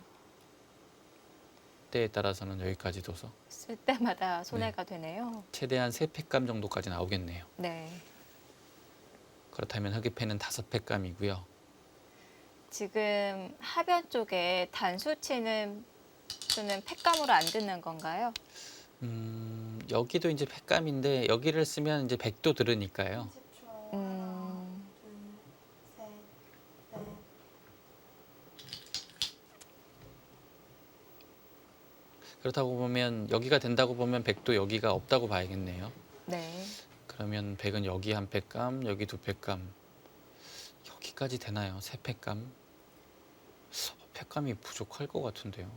Speaker 2: 때에 따라서는 여기까지 둬서
Speaker 1: 쓸 때마다 손해가 되네요.
Speaker 2: 최대한 3팩감 정도까지 나오겠네요.
Speaker 1: 네.
Speaker 2: 그렇다면 흑의 패는 5팩감이고요.
Speaker 1: 지금 하변 쪽에 단수 치는 수는 팩감으로 안 듣는 건가요?
Speaker 2: 여기도 이제 팩감인데 여기를 쓰면 이제 100도 들으니까요.
Speaker 3: 30초.
Speaker 1: 음.
Speaker 3: 1, 2, 3, 4.
Speaker 2: 그렇다고 보면 여기가 된다고 보면 100도 여기가 없다고 봐야겠네요.
Speaker 1: 네.
Speaker 2: 그러면 100은 여기 한 팩감, 여기 두 팩감. 여기까지 되나요? 3팩감? 팩감이 부족할 것 같은데요.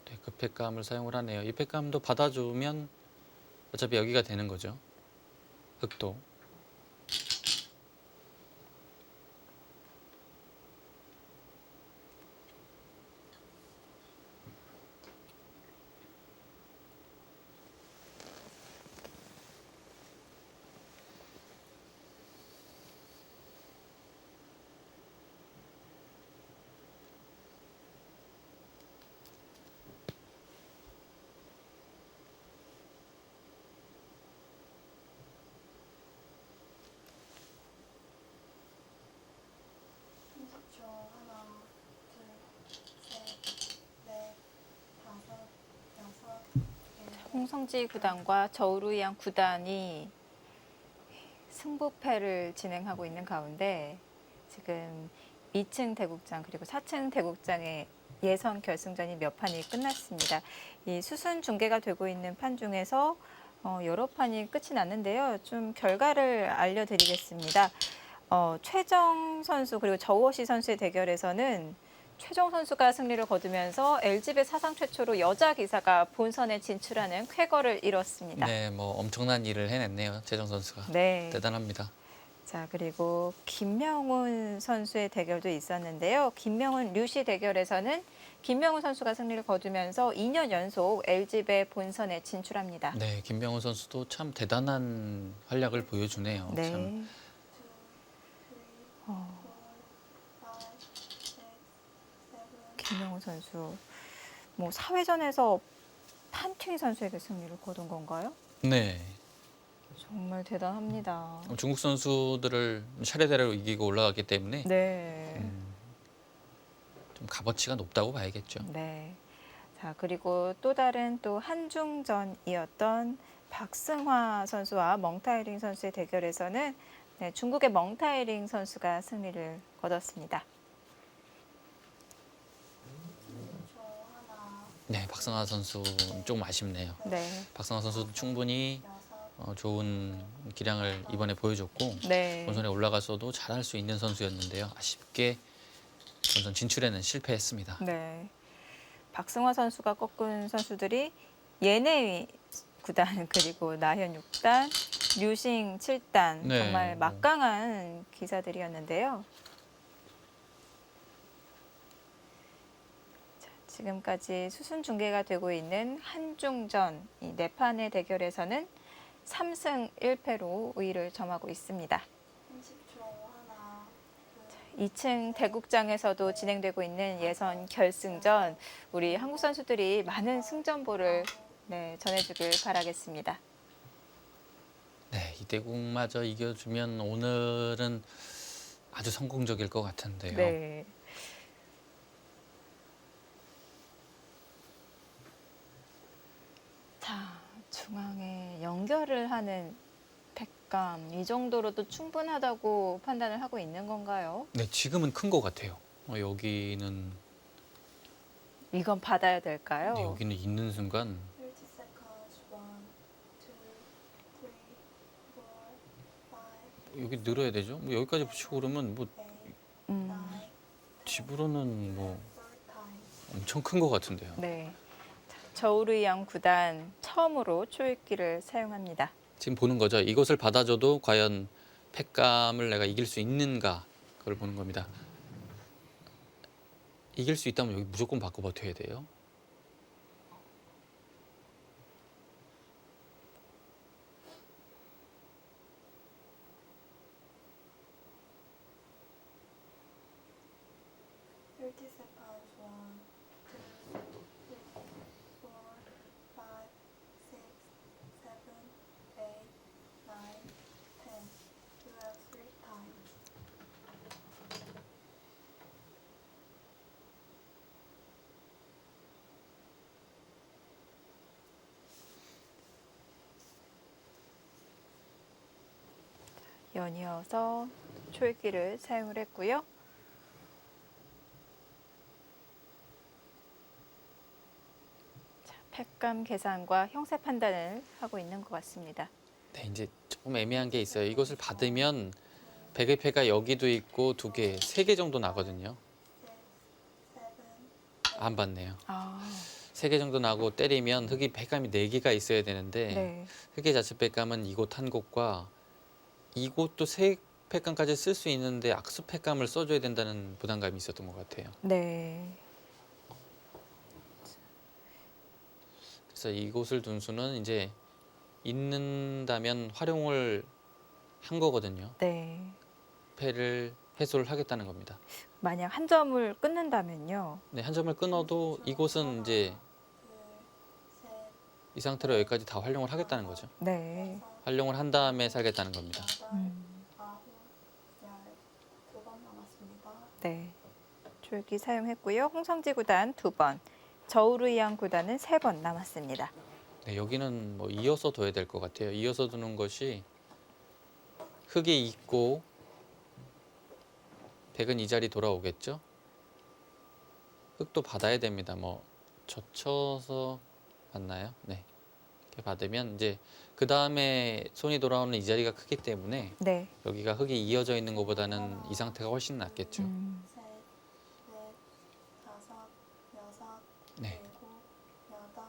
Speaker 2: 네, 그 팩감을 사용을 하네요. 이 팩감도 받아주면 어차피 여기가 되는 거죠. 흑도.
Speaker 3: 하나, 둘, 셋, 넷, 다섯, 여섯, 일곱.
Speaker 1: 홍성지 구단과 저우루이안 구단이 승부패를 진행하고 있는 가운데 지금 2층 대국장 그리고 4층 대국장의 예선 결승전이 몇 판이 끝났습니다. 이 수순 중계가 되고 있는 판 중에서 여러 판이 끝이 났는데요. 좀 결과를 알려드리겠습니다. 최정 선수 그리고 저우호시 선수의 대결에서는 최정 선수가 승리를 거두면서 LG배 사상 최초로 여자 기사가 본선에 진출하는 쾌거를 이뤘습니다.
Speaker 2: 네, 뭐 엄청난 일을 해냈네요. 최정 선수가.
Speaker 1: 네.
Speaker 2: 대단합니다.
Speaker 1: 자, 그리고 김명훈 선수의 대결도 있었는데요. 김명훈 류시 대결에서는 김명훈 선수가 승리를 거두면서 2년 연속 LG배 본선에 진출합니다.
Speaker 2: 네, 김병호 선수도 참 대단한 활약을 보여주네요.
Speaker 1: 네.
Speaker 2: 참.
Speaker 3: 2, 3,
Speaker 1: 어,
Speaker 3: 4, 5, 6, 7.
Speaker 1: 김명훈 선수 뭐 사회전에서 판팅 선수에게 승리를 거둔 건가요?
Speaker 2: 네.
Speaker 1: 정말 대단합니다.
Speaker 2: 중국 선수들을 차례대로 이기고 올라갔기 때문에
Speaker 1: 네.
Speaker 2: 좀 값어치가 높다고 봐야겠죠.
Speaker 1: 네. 자, 그리고 또 다른 또 한중전이었던 박승화 선수와 멍타이링 선수의 대결에서는 네, 중국의 멍타이링 선수가 승리를 거뒀습니다.
Speaker 3: 2초 하나,
Speaker 2: 네, 박성하 선수 조금 아쉽네요.
Speaker 1: 네.
Speaker 2: 박성하 선수도 충분히
Speaker 3: 여섯,
Speaker 2: 좋은 기량을 이번에 보여줬고
Speaker 1: 네.
Speaker 2: 본선에 올라가서도 잘할 수 있는 선수였는데요. 아쉽게 본선 진출에는 실패했습니다.
Speaker 1: 네. 박승화 선수가 꺾은 선수들이 예내위 9단 그리고 나현 6단, 류싱 7단
Speaker 2: 네.
Speaker 1: 정말 막강한 기사들이었는데요. 자, 지금까지 수순 중계가 되고 있는 한중전 이 네 판의 대결에서는 3승 1패로 우위를 점하고 있습니다.
Speaker 3: 30초 하나, 둘,
Speaker 1: 2층 대국장에서도 진행되고 있는 예선 결승전 우리 한국 선수들이 많은 승전보를 네, 전해주길 바라겠습니다.
Speaker 2: 네, 이대국마저 이겨주면 오늘은 아주 성공적일 것 같은데요.
Speaker 1: 네. 자, 중앙에 연결을 하는 100감 이 정도로도 충분하다고 판단을 하고 있는 건가요?
Speaker 2: 네, 지금은 큰 것 같아요. 여기는
Speaker 1: 이건 받아야 될까요?
Speaker 2: 네, 여기는 있는 순간
Speaker 3: 30 seconds. 1, 2, 3, 4, 5,
Speaker 2: 여기 늘어야 되죠. 뭐 여기까지 붙이고 그러면 뭐
Speaker 3: 8,
Speaker 1: 음,
Speaker 3: 9,
Speaker 2: 집으로는 뭐
Speaker 3: 10 times.
Speaker 2: 엄청 큰 것 같은데요.
Speaker 1: 네. 자, 저우르이앙 구단 처음으로 초읽기를 사용합니다.
Speaker 2: 지금 보는 거죠. 이것을 받아줘도 과연 팩감을 내가 이길 수 있는가 그걸 보는 겁니다. 이길 수 있다면 여기 무조건 바꿔 버텨야 돼요.
Speaker 3: Thirty seconds. 1, 2, 3, 4, 5, 6, 7, 8, 9, 10. Do it 3 times.
Speaker 1: 연이어서 초읽기를 사용을 했고요. 자, 팩감 계산과 형세 판단을 하고 있는 것 같습니다.
Speaker 2: 네, 이제 조금 애매한 게 있어요. 이것을 받으면 백의 패가 여기도 있고 두 개, 세 개 정도 나거든요.
Speaker 3: 6, 7,
Speaker 2: 안 받네요.
Speaker 1: 아,
Speaker 2: 세 개 정도 나고 때리면 흙이 팩감이 네 개가 있어야 되는데
Speaker 1: 네.
Speaker 2: 흙의 자체 팩감은 이곳 한 곳과 이곳도 세 팩감까지 쓸 수 있는데 악수 팩감을 써줘야 된다는 부담감이 있었던 것 같아요.
Speaker 1: 네.
Speaker 2: 그래서 이곳을 둔 수는 이제 있는다면 활용을 한 거거든요.
Speaker 1: 네.
Speaker 2: 패를 해소를 하겠다는 겁니다.
Speaker 1: 만약 한 점을 끊는다면요.
Speaker 2: 네, 한 점을 끊어도 이곳은 이제
Speaker 3: 둘, 셋,
Speaker 2: 이 상태로 여기까지 다 활용을 하겠다는 거죠.
Speaker 1: 네.
Speaker 3: 여섯,
Speaker 2: 활용을 한 다음에 살겠다는 겁니다.
Speaker 3: 여덟,
Speaker 1: 음,
Speaker 3: 아홉, 열. 2번 남았습니다.
Speaker 1: 네. 초읽기 사용했고요. 홍성지 구단 2번, 저우르이앙 구단은 3번 남았습니다.
Speaker 2: 네, 여기는 뭐 이어서 둬야 될 것 같아요. 이어서 두는 것이 흙이 있고 백은 이 자리 돌아오겠죠. 흙도 받아야 됩니다. 뭐 젖혀서 받나요? 네. 이렇게 받으면 이제 그 다음에 손이 돌아오는 이 자리가 크기 때문에
Speaker 1: 네.
Speaker 2: 여기가 흙이 이어져 있는 것보다는 이 상태가 훨씬 낫겠죠.
Speaker 3: 셋, 넷, 다섯, 여섯,
Speaker 2: 네.
Speaker 3: 일곱, 여덟.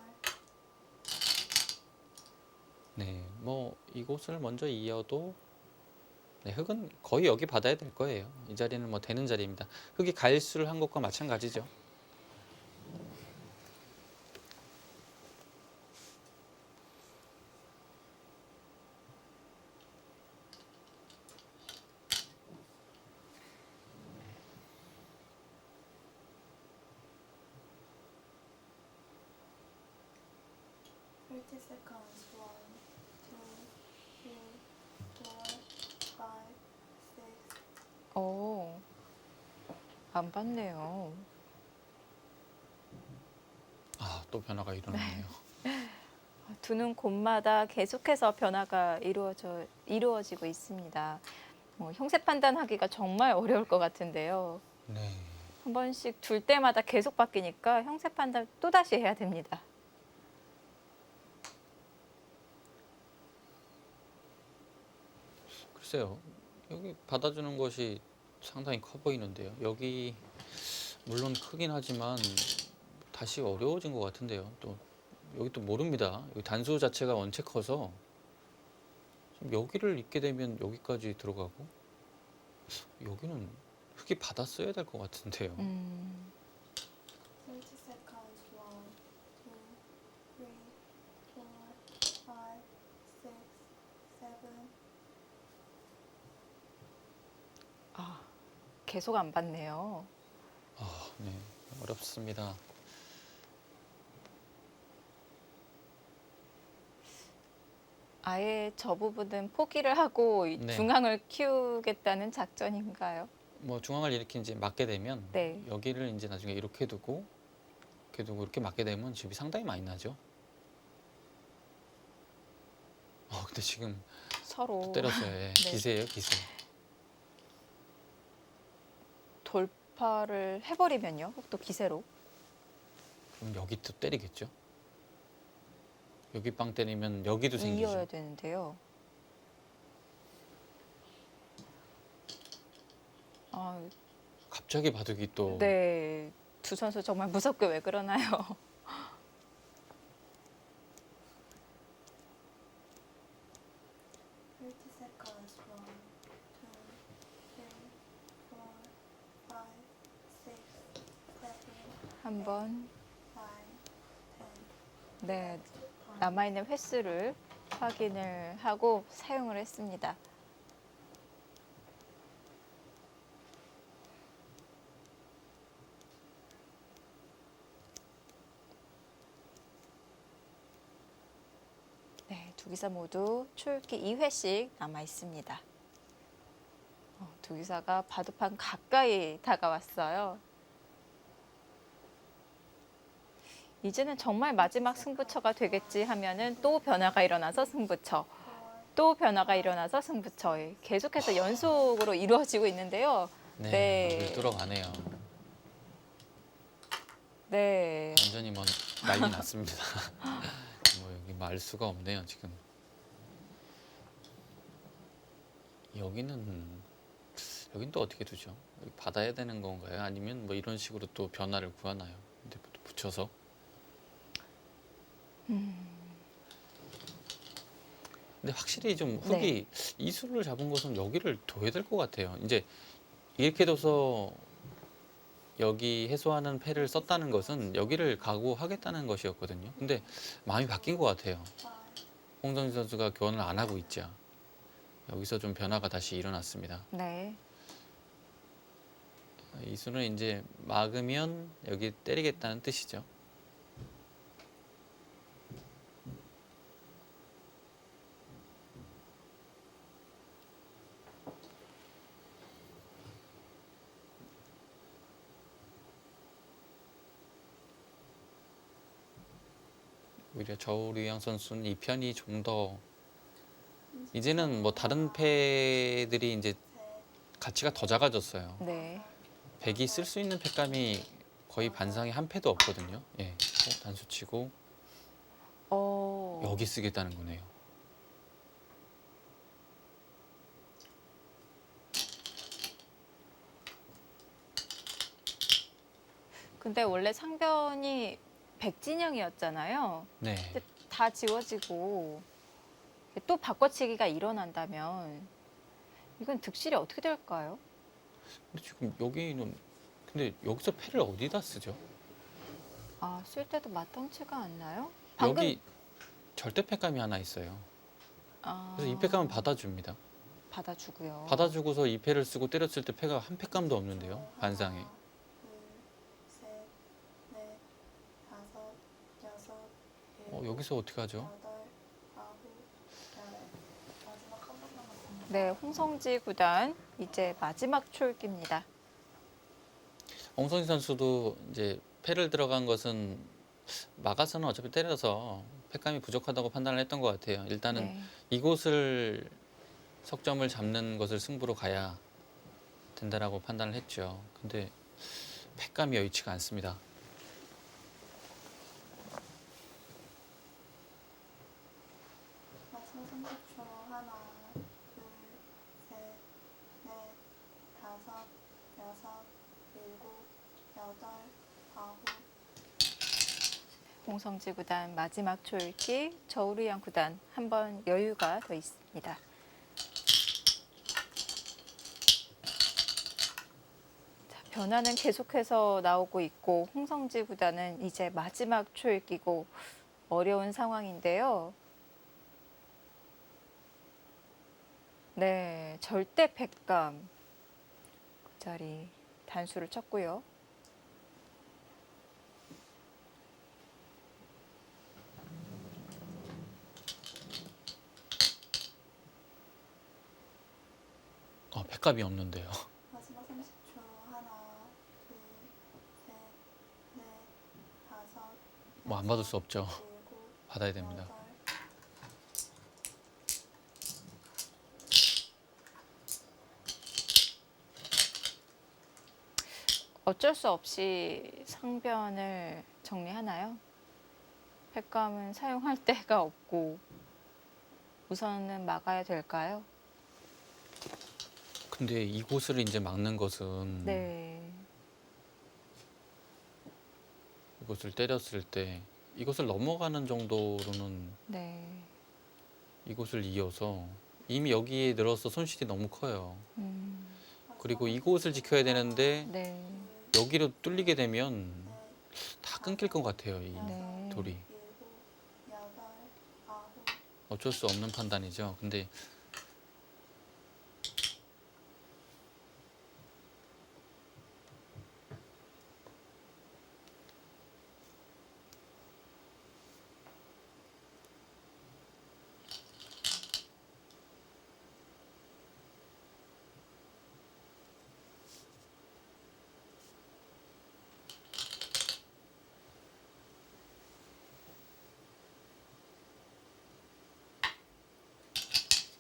Speaker 2: 네, 뭐 이곳을 먼저 이어도 네, 흙은 거의 여기 받아야 될 거예요. 이 자리는 뭐 되는 자리입니다. 흙이 가일수를 한 것과 마찬가지죠.
Speaker 3: Thirty seconds. 1, 2, 3, 4, 5, 6.
Speaker 1: 오, 안 받네요.
Speaker 2: 아, 또 변화가 일어나네요.
Speaker 1: 두는 곳마다 계속해서 변화가 이루어지고 있습니다. 형세 판단하기가 정말 어려울 것 같은데요.
Speaker 2: 네.
Speaker 1: 한 번씩 둘 때마다 계속 바뀌니까 형세 판단 또 다시 해야 됩니다.
Speaker 2: 글쎄요. 여기 받아주는 것이 상당히 커 보이는데요. 여기 물론 크긴 하지만 다시 어려워진 것 같은데요. 또 여기 또 모릅니다. 여기 단수 자체가 원체 커서 지금 여기를 잇게 되면 여기까지 들어가고 여기는 흙이 받았어야 될 것 같은데요.
Speaker 3: 30 seconds. 1, 2, 3, 4, 5, 6, 7.
Speaker 1: 아, 계속 안 받네요.
Speaker 2: 아, 네. 어렵습니다.
Speaker 1: 아예 저 부분은 포기를 하고 이
Speaker 2: 네.
Speaker 1: 중앙을 키우겠다는 작전인가요?
Speaker 2: 뭐 중앙을 이렇게 이제 맞게 되면
Speaker 1: 네.
Speaker 2: 여기를 이제 나중에 이렇게 두고 이렇게 두고 이렇게 맞게 되면 집이 상당히 많이 나죠. 근데 지금
Speaker 1: 서로
Speaker 2: 때렸어요. 예.
Speaker 1: 네.
Speaker 2: 기세예요, 기세.
Speaker 1: 돌파를 해버리면요. 또 기세로.
Speaker 2: 그럼 여기 또 때리겠죠? 여기 빵 때리면 여기도
Speaker 1: 이어야
Speaker 2: 생기죠.
Speaker 1: 되는데요. 아,
Speaker 2: 갑자기 바둑이 또
Speaker 1: 네. 두 선수 정말 무섭게 왜 그러나요?
Speaker 3: 30 seconds. 1, 2, 3, 4, 5, 6, 7,
Speaker 1: 한 번.
Speaker 3: 9, 10.
Speaker 1: 네. 남아있는 횟수를 확인을 하고 사용을 했습니다. 네, 두 기사 모두 초읽기 2회씩 남아 있습니다. 두 기사가 바둑판 가까이 다가왔어요. 이제는 정말 마지막 승부처가 되겠지 하면은 또 변화가 일어나서 승부처, 또 변화가 일어나서 승부처, 계속해서 연속으로 이루어지고 있는데요.
Speaker 2: 네,
Speaker 1: 네.
Speaker 2: 여기 뚫어가네요.
Speaker 1: 네,
Speaker 2: 완전히 뭐 난리 났습니다. 뭐 여기 말 수가 없네요 지금. 여기는 또 어떻게 두죠? 여기 받아야 되는 건가요? 아니면 뭐 이런 식으로 또 변화를 구하나요? 근데 또 붙여서. 근데 확실히 좀 흙이 이수를 잡은 것은 여기를 둬야 될 것 같아요. 이제 이렇게 둬서 여기 해소하는 패를 썼다는 것은 여기를 각오하겠다는 것이었거든요. 근데 마음이 바뀐 것 같아요. 홍성진 선수가 교환을 안 하고 있죠. 여기서 좀 변화가 다시 일어났습니다.
Speaker 1: 네,
Speaker 2: 이수는 이제 막으면 여기 때리겠다는 뜻이죠. 오히려 저우리양 선수는 이 편이 좀 더 이제는 뭐 다른 패들이 이제 가치가 더 작아졌어요.
Speaker 1: 네.
Speaker 2: 백이 쓸 수 있는 패감이 거의 반상에 한 패도 없거든요. 예, 단수 치고 여기 쓰겠다는 거네요.
Speaker 1: 근데 원래 상변이 백진영이었잖아요.
Speaker 2: 네.
Speaker 1: 근데 다 지워지고 또 바꿔치기가 일어난다면 이건 득실이 어떻게 될까요?
Speaker 2: 근데 지금 여기는 근데 여기서 패를 어디다 쓰죠?
Speaker 1: 아, 쓸 때도 마땅치가 않나요?
Speaker 2: 여기 절대 패감이 하나 있어요.
Speaker 1: 아,
Speaker 2: 그래서 이 패감은 받아줍니다.
Speaker 1: 받아주고요.
Speaker 2: 받아주고서 이 패를 쓰고 때렸을 때 패가 한 패감도 없는데요. 반상에.
Speaker 3: 하나, 둘, 셋, 넷, 다섯, 여섯, 일곱,
Speaker 2: 여기서 어떻게 하죠?
Speaker 3: 여덟, 아홉, 열. 마지막 한 번 남았습니다.
Speaker 1: 네, 홍성지 구단 이제 마지막 초읽기입니다.
Speaker 2: 홍성진 선수도 이제 패를 들어간 것은 막아서는 어차피 때려서 패감이 부족하다고 판단을 했던 것 같아요. 일단은
Speaker 1: 네.
Speaker 2: 이곳을 석점을 잡는 것을 승부로 가야 된다라고 판단을 했죠. 근데 패감이 여의치가 않습니다.
Speaker 3: 마지막 30초. 하나, 둘, 셋, 넷, 다섯, 여섯, 일곱, 여덟, 아홉.
Speaker 1: 홍성지 구단 마지막 초읽기, 저우르양 구단 한 번 여유가 더 있습니다. 자, 변화는 계속해서 나오고 있고 홍성지 구단은 이제 마지막 초읽기고 어려운 상황인데요. 네, 절대 패감 그 자리 단수를 쳤고요.
Speaker 2: 패감이 없는데요.
Speaker 3: 마지막 30초. 하나, 둘, 셋, 넷, 다섯,
Speaker 2: 뭐 안 받을 수 없죠.
Speaker 3: 일곱,
Speaker 2: 받아야 됩니다.
Speaker 3: 여덟.
Speaker 1: 어쩔 수 없이 상변을 정리하나요? 횟감은 사용할 데가 없고 우선은 막아야 될까요?
Speaker 2: 근데 이곳을 이제 막는 것은
Speaker 1: 네.
Speaker 2: 이곳을 때렸을 때 이곳을 넘어가는 정도로는
Speaker 1: 네.
Speaker 2: 이곳을 이어서 이미 여기에 늘어서 손실이 너무 커요.
Speaker 1: 음,
Speaker 2: 그리고 이곳을 지켜야 되는데
Speaker 1: 네.
Speaker 2: 여기로 뚫리게 되면 다 끊길 것 같아요. 이
Speaker 1: 네.
Speaker 2: 돌이.
Speaker 3: 일곱, 여덟, 아홉.
Speaker 2: 어쩔 수 없는 판단이죠. 근데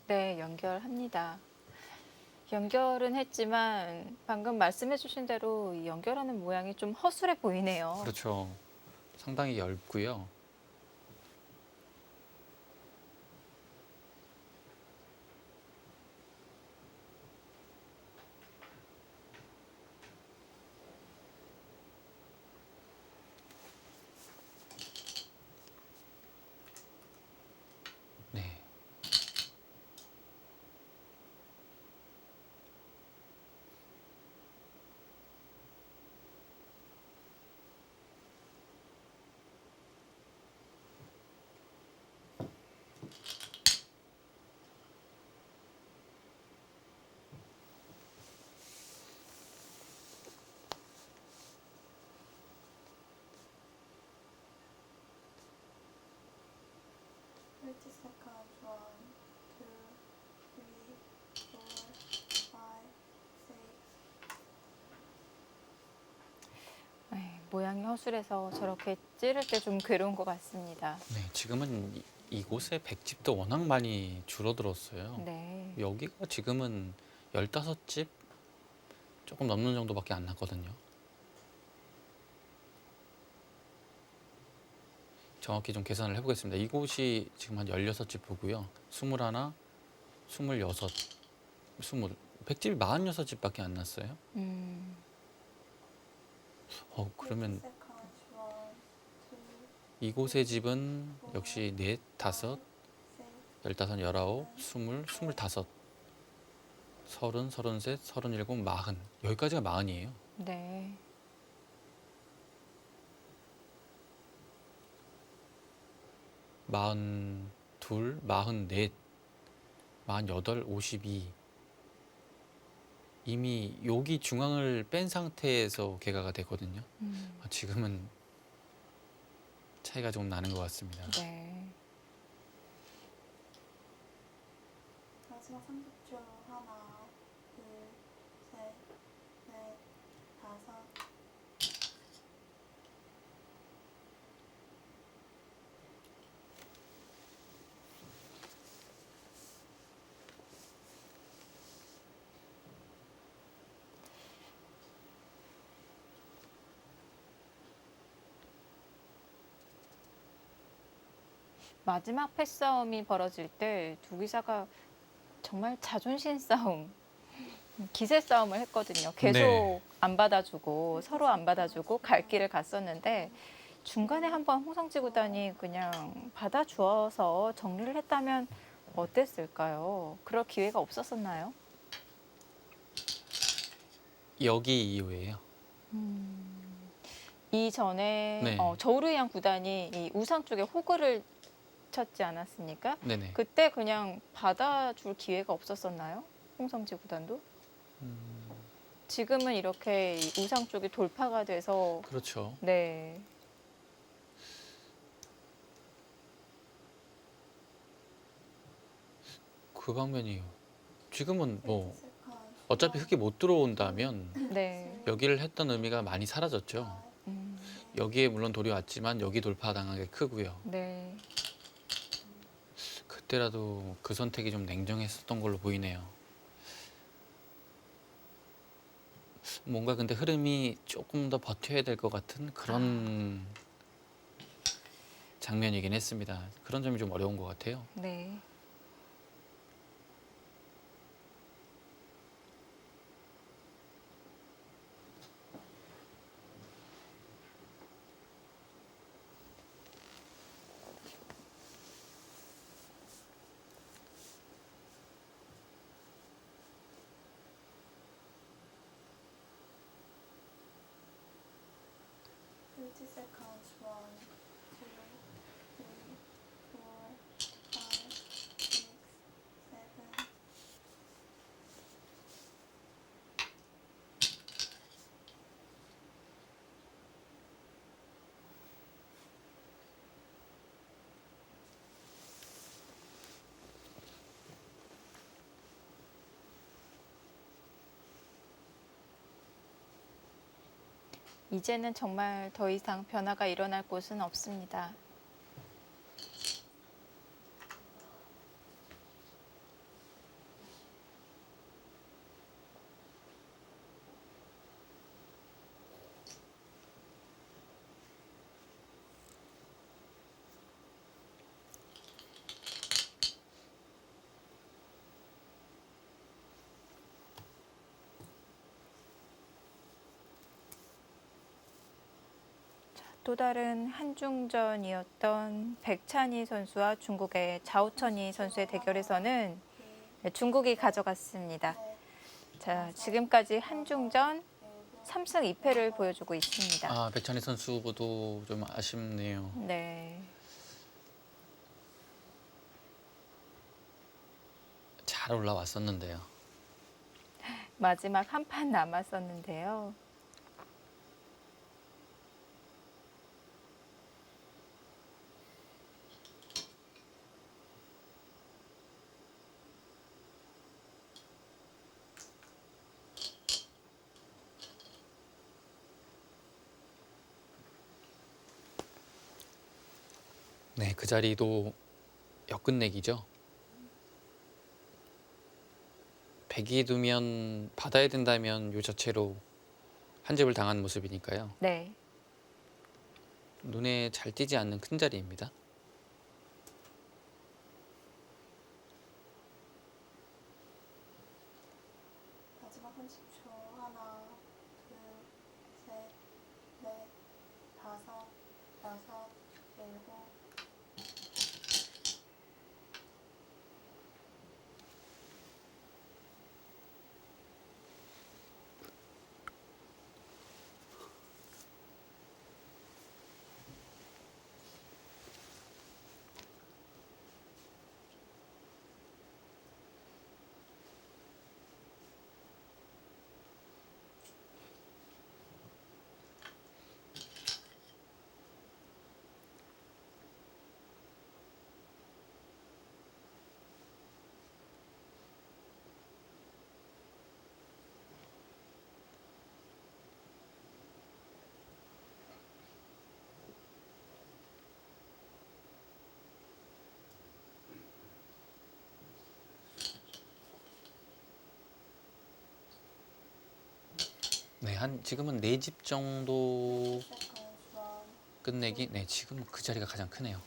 Speaker 1: 네, 연결합니다. 연결은 했지만 방금 말씀해주신 대로 이 연결하는 모양이 좀 허술해 보이네요.
Speaker 2: 그렇죠. 상당히 얇고요. 네.
Speaker 3: Thirty seconds. One, two, three, four, five, six.
Speaker 1: 네, 모양이 허술해서 저렇게 찌를 때 좀 괴로운 것 같습니다.
Speaker 2: 네, 지금은 이곳에 백집도 워낙 많이 줄어들었어요.
Speaker 1: 네.
Speaker 2: 여기가 지금은 15집 조금 넘는 정도밖에 안 났거든요. 정확히 좀 계산을 해보겠습니다. 이곳이 지금 한 16집 보고요. 21, 26, 20, 백집이 46집밖에 안 났어요. 그러면
Speaker 3: 30 seconds. One, two,
Speaker 2: 이곳의 집은 역시 4, 5,
Speaker 3: six,
Speaker 2: 15, 19, 20, 25, 30, 33, 37, 40. 여기까지가 40이에요.
Speaker 1: 네.
Speaker 2: 마흔둘, 마흔넷, 마흔여덟, 52. 이미 여기 중앙을 뺀 상태에서 개가가 되거든요. 지금은 차이가 좀 나는 것 같습니다.
Speaker 1: 네.
Speaker 3: 마지막 30초. 하나, 둘, 셋, 넷, 다섯.
Speaker 1: 마지막 패싸움이 벌어질 때 두 기사가 정말 자존심 싸움, 기세 싸움을 했거든요. 계속
Speaker 2: 네.
Speaker 1: 안 받아주고 서로 안 받아주고 갈 길을 갔었는데 중간에 한번 홍성지 구단이 그냥 받아주어서 정리를 했다면 어땠을까요? 그럴 기회가 없었었나요?
Speaker 2: 여기 이후에요.
Speaker 1: 이전에
Speaker 2: 네.
Speaker 1: 저우르양 구단이 이 우상 쪽에 호그를 쳤지 않았습니까?
Speaker 2: 네네.
Speaker 1: 그때 그냥 받아줄 기회가 없었었나요? 홍성지 구단도? 지금은 이렇게 이 우상 쪽이 돌파가 돼서
Speaker 2: 그렇죠.
Speaker 1: 네.
Speaker 2: 그 방면이요. 지금은 뭐
Speaker 3: 30 seconds.
Speaker 2: 어차피 흙이 못 들어온다면
Speaker 1: 네.
Speaker 2: 여기를 했던 의미가 많이 사라졌죠.
Speaker 1: 음,
Speaker 2: 여기에 물론 돌이 왔지만 여기 돌파당한 게 크고요.
Speaker 1: 네.
Speaker 2: 그때라도 그 선택이 좀 냉정했었던 걸로 보이네요. 뭔가 근데 흐름이 조금 더 버텨야 될 것 같은 그런 장면이긴 했습니다. 그런 점이 좀 어려운 것 같아요.
Speaker 1: 네.
Speaker 3: Fifty seconds. 1, 2, 3, 4, 5, 6, 7.
Speaker 1: 이제는 정말 더 이상 변화가 일어날 곳은 없습니다. 또 다른 한중전이었던 백찬희 선수와 중국의 자오천이 선수의 대결에서는 중국이 가져갔습니다. 자, 지금까지 한중전 3승 2패를 보여주고 있습니다.
Speaker 2: 아, 백찬희 선수도 좀 아쉽네요.
Speaker 1: 네.
Speaker 2: 잘 올라왔었는데요.
Speaker 1: 마지막 한 판 남았었는데요.
Speaker 2: 네, 그 자리도 역끝내기죠. 100이 두면 받아야 된다면 요 자체로 한 집을 당한 모습이니까요.
Speaker 1: 네.
Speaker 2: 눈에 잘 띄지 않는 큰 자리입니다.
Speaker 3: 마지막 30초. 하나, 둘, 셋, 넷, 다섯, 여섯, 일곱.
Speaker 2: 네, 한 지금은 4집 정도
Speaker 3: 50 seconds. 1,
Speaker 2: 끝내기. 네, 지금 그 자리가 가장 크네요.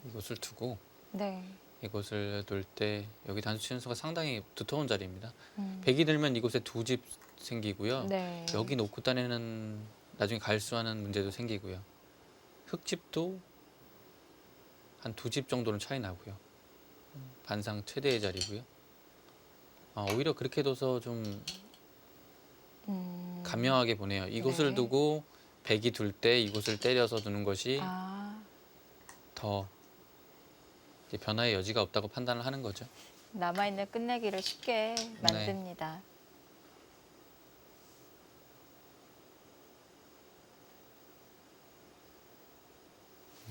Speaker 2: 이곳을 두고
Speaker 1: 네.
Speaker 2: 이곳을 둘 때 여기 단수 치는 수가 상당히 두터운 자리입니다.
Speaker 1: 음.
Speaker 2: 100이 들면 이곳에 2집 생기고요.
Speaker 1: 네.
Speaker 2: 여기 놓고 따내는 나중에 갈수하는 문제도 생기고요. 흙집도 한 2집 정도는 차이 나고요. 반상 최대의 자리고요. 오히려 그렇게 둬서 좀 감명하게 보네요. 이곳을
Speaker 1: 네.
Speaker 2: 두고 100이 둘 때 이곳을 때려서 두는 것이
Speaker 1: 아,
Speaker 2: 더 이제 변화의 여지가 없다고 판단을 하는 거죠.
Speaker 1: 남아있는 끝내기를 쉽게 만듭니다.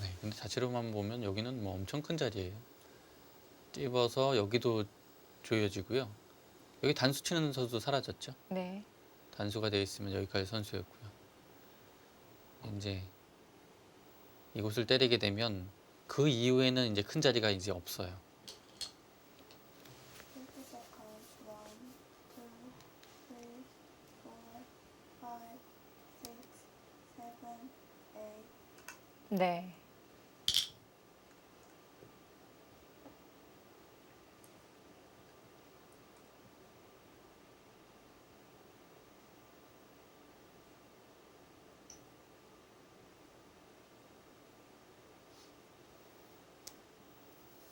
Speaker 2: 네, 근데 자체로만 보면 여기는 뭐 엄청 큰 자리예요. 찝어서 여기도 조여지고요. 여기 단수 치는 선수도 사라졌죠.
Speaker 1: 네.
Speaker 2: 단수가 되어 있으면 여기까지 선수였고요. 이제 이곳을 때리게 되면 그 이후에는 이제 큰 자리가 이제 없어요.
Speaker 3: 50 seconds. 1, 2, 3, 4,
Speaker 1: 네.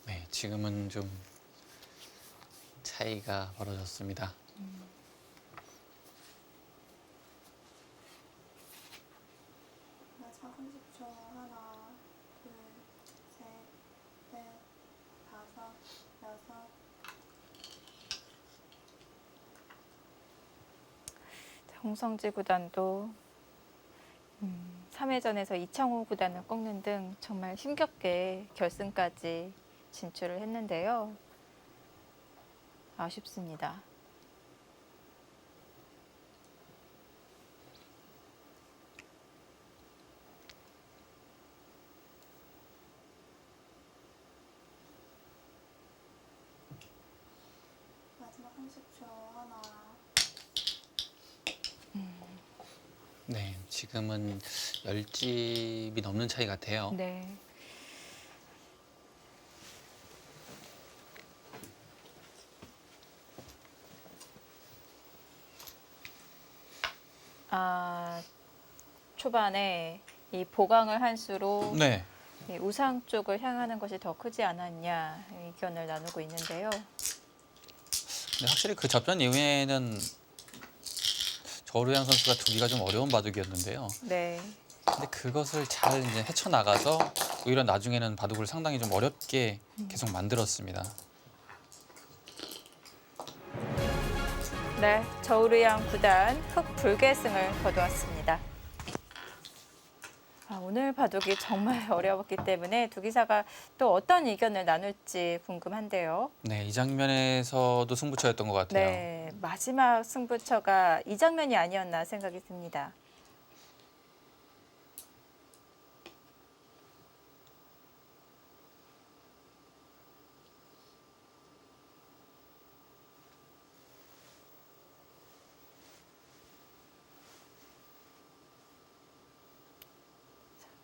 Speaker 2: 네, 지금은 좀 차이가 벌어졌습니다.
Speaker 3: 마지막 30초. 하나, 둘, 셋, 넷, 다섯, 여섯.
Speaker 1: 홍성지 구단도 3회전에서 이창호 구단을 꺾는 등 정말 힘겹게 결승까지 진출을 했는데요. 아쉽습니다.
Speaker 3: 마지막 30초. 하나,
Speaker 2: 네, 지금은 10집이 넘는 차이 같아요.
Speaker 1: 네. 초반에 이 보강을 한 수로
Speaker 2: 네.
Speaker 1: 이 우상 쪽을 향하는 것이 더 크지 않았냐 의견을 나누고 있는데요.
Speaker 2: 근데 확실히 그 접전 이후에는 저루양 선수가 두기가 좀 어려운 바둑이었는데요.
Speaker 1: 네.
Speaker 2: 근데 그것을 잘 이제 헤쳐나가서 오히려 나중에는 바둑을 상당히 좀 어렵게 계속 만들었습니다.
Speaker 1: 네, 저우르양 구단 흑불계승을 거두었습니다. 오늘 바둑이 정말 어려웠기 때문에 두 기사가 또 어떤 의견을 나눌지 궁금한데요.
Speaker 2: 네, 이 장면에서도 승부처였던 것 같아요.
Speaker 1: 네, 마지막 승부처가 이 장면이 아니었나 생각이 듭니다.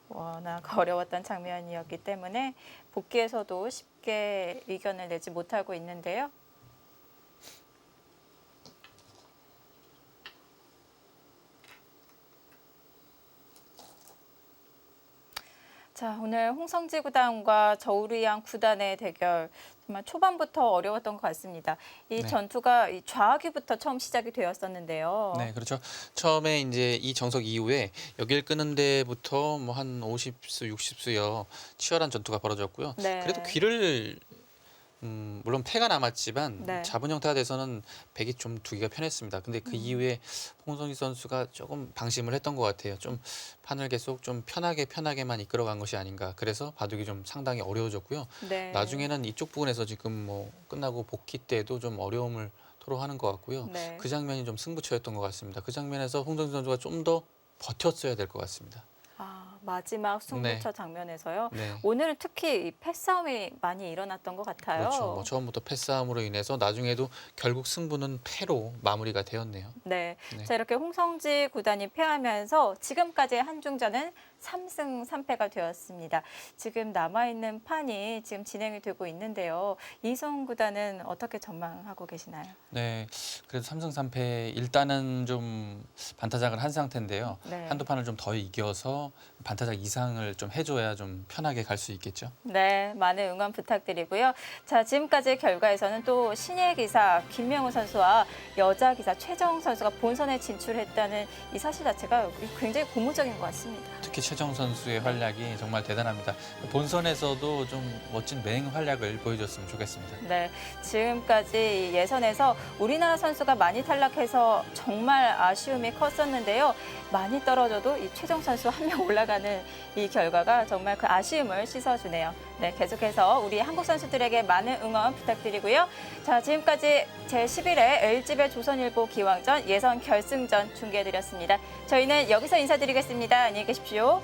Speaker 1: 워낙 어려웠던 장면이었기 때문에 복귀에서도 쉽게 의견을 내지 못하고 있는데요. 자, 오늘 홍성지 구단과 저우르양 구단의 대결 정말 초반부터 어려웠던 것 같습니다. 이
Speaker 2: 네.
Speaker 1: 전투가 이 좌기부터 처음 시작이 되었었는데요.
Speaker 2: 네, 그렇죠. 처음에 이제 이 정석 이후에 여길 끄는 데부터 뭐 한 50수, 60수여 치열한 전투가 벌어졌고요.
Speaker 1: 네.
Speaker 2: 그래도 귀를 물론 패가 남았지만
Speaker 1: 네.
Speaker 2: 잡은 형태가 돼서는 백이 좀 두기가 편했습니다. 근데 그 이후에 홍성희 선수가 조금 방심을 했던 것 같아요. 좀 판을 계속 좀 편하게만 이끌어간 것이 아닌가. 그래서 바둑이 좀 상당히 어려워졌고요.
Speaker 1: 네.
Speaker 2: 나중에는 이쪽 부분에서 지금 뭐 끝나고 복귀 때도 좀 어려움을 토로하는 것 같고요.
Speaker 1: 네.
Speaker 2: 그 장면이 좀 승부처였던 것 같습니다. 그 장면에서 홍성희 선수가 좀 더 버텼어야 될 것 같습니다.
Speaker 1: 마지막 승부처 장면에서요.
Speaker 2: 네.
Speaker 1: 오늘은 특히 이 패싸움이 많이 일어났던 것 같아요.
Speaker 2: 그렇죠. 뭐 처음부터 패싸움으로 인해서 나중에도 결국 승부는 패로 마무리가 되었네요.
Speaker 1: 네.
Speaker 2: 네.
Speaker 1: 자, 이렇게 홍성지 구단이 패하면서 지금까지의 한중전은 3승 3패가 되었습니다. 지금 남아있는 판이 지금 진행이 되고 있는데요. 이성 구단은 어떻게 전망하고 계시나요?
Speaker 2: 네, 그래도 3승 3패 일단은 좀 반타작을 한 상태인데요.
Speaker 1: 네.
Speaker 2: 한두 판을 좀 더 이겨서 반타작 이상을 좀 해줘야 좀 편하게 갈 수 있겠죠.
Speaker 1: 네, 많은 응원 부탁드리고요. 자, 지금까지의 결과에서는 또 신예 기사 김명우 선수와 여자 기사 최정 선수가 본선에 진출했다는 이 사실 자체가 굉장히 고무적인 것 같습니다.
Speaker 2: 특히 최정 선수의 활약이 정말 대단합니다. 본선에서도 좀 멋진 맹 활약을 보여줬으면 좋겠습니다.
Speaker 1: 네, 지금까지 이 예선에서 우리나라 선수가 많이 탈락해서 정말 아쉬움이 컸었는데요. 많이 떨어져도 이 최정 선수 한 명 올라가는 이 결과가 정말 그 아쉬움을 씻어주네요. 네, 계속해서 우리 한국 선수들에게 많은 응원 부탁드리고요. 자, 지금까지 제11회 LG배 조선일보 기왕전 예선 결승전 중계해드렸습니다. 저희는 여기서 인사드리겠습니다. 안녕히 계십시오.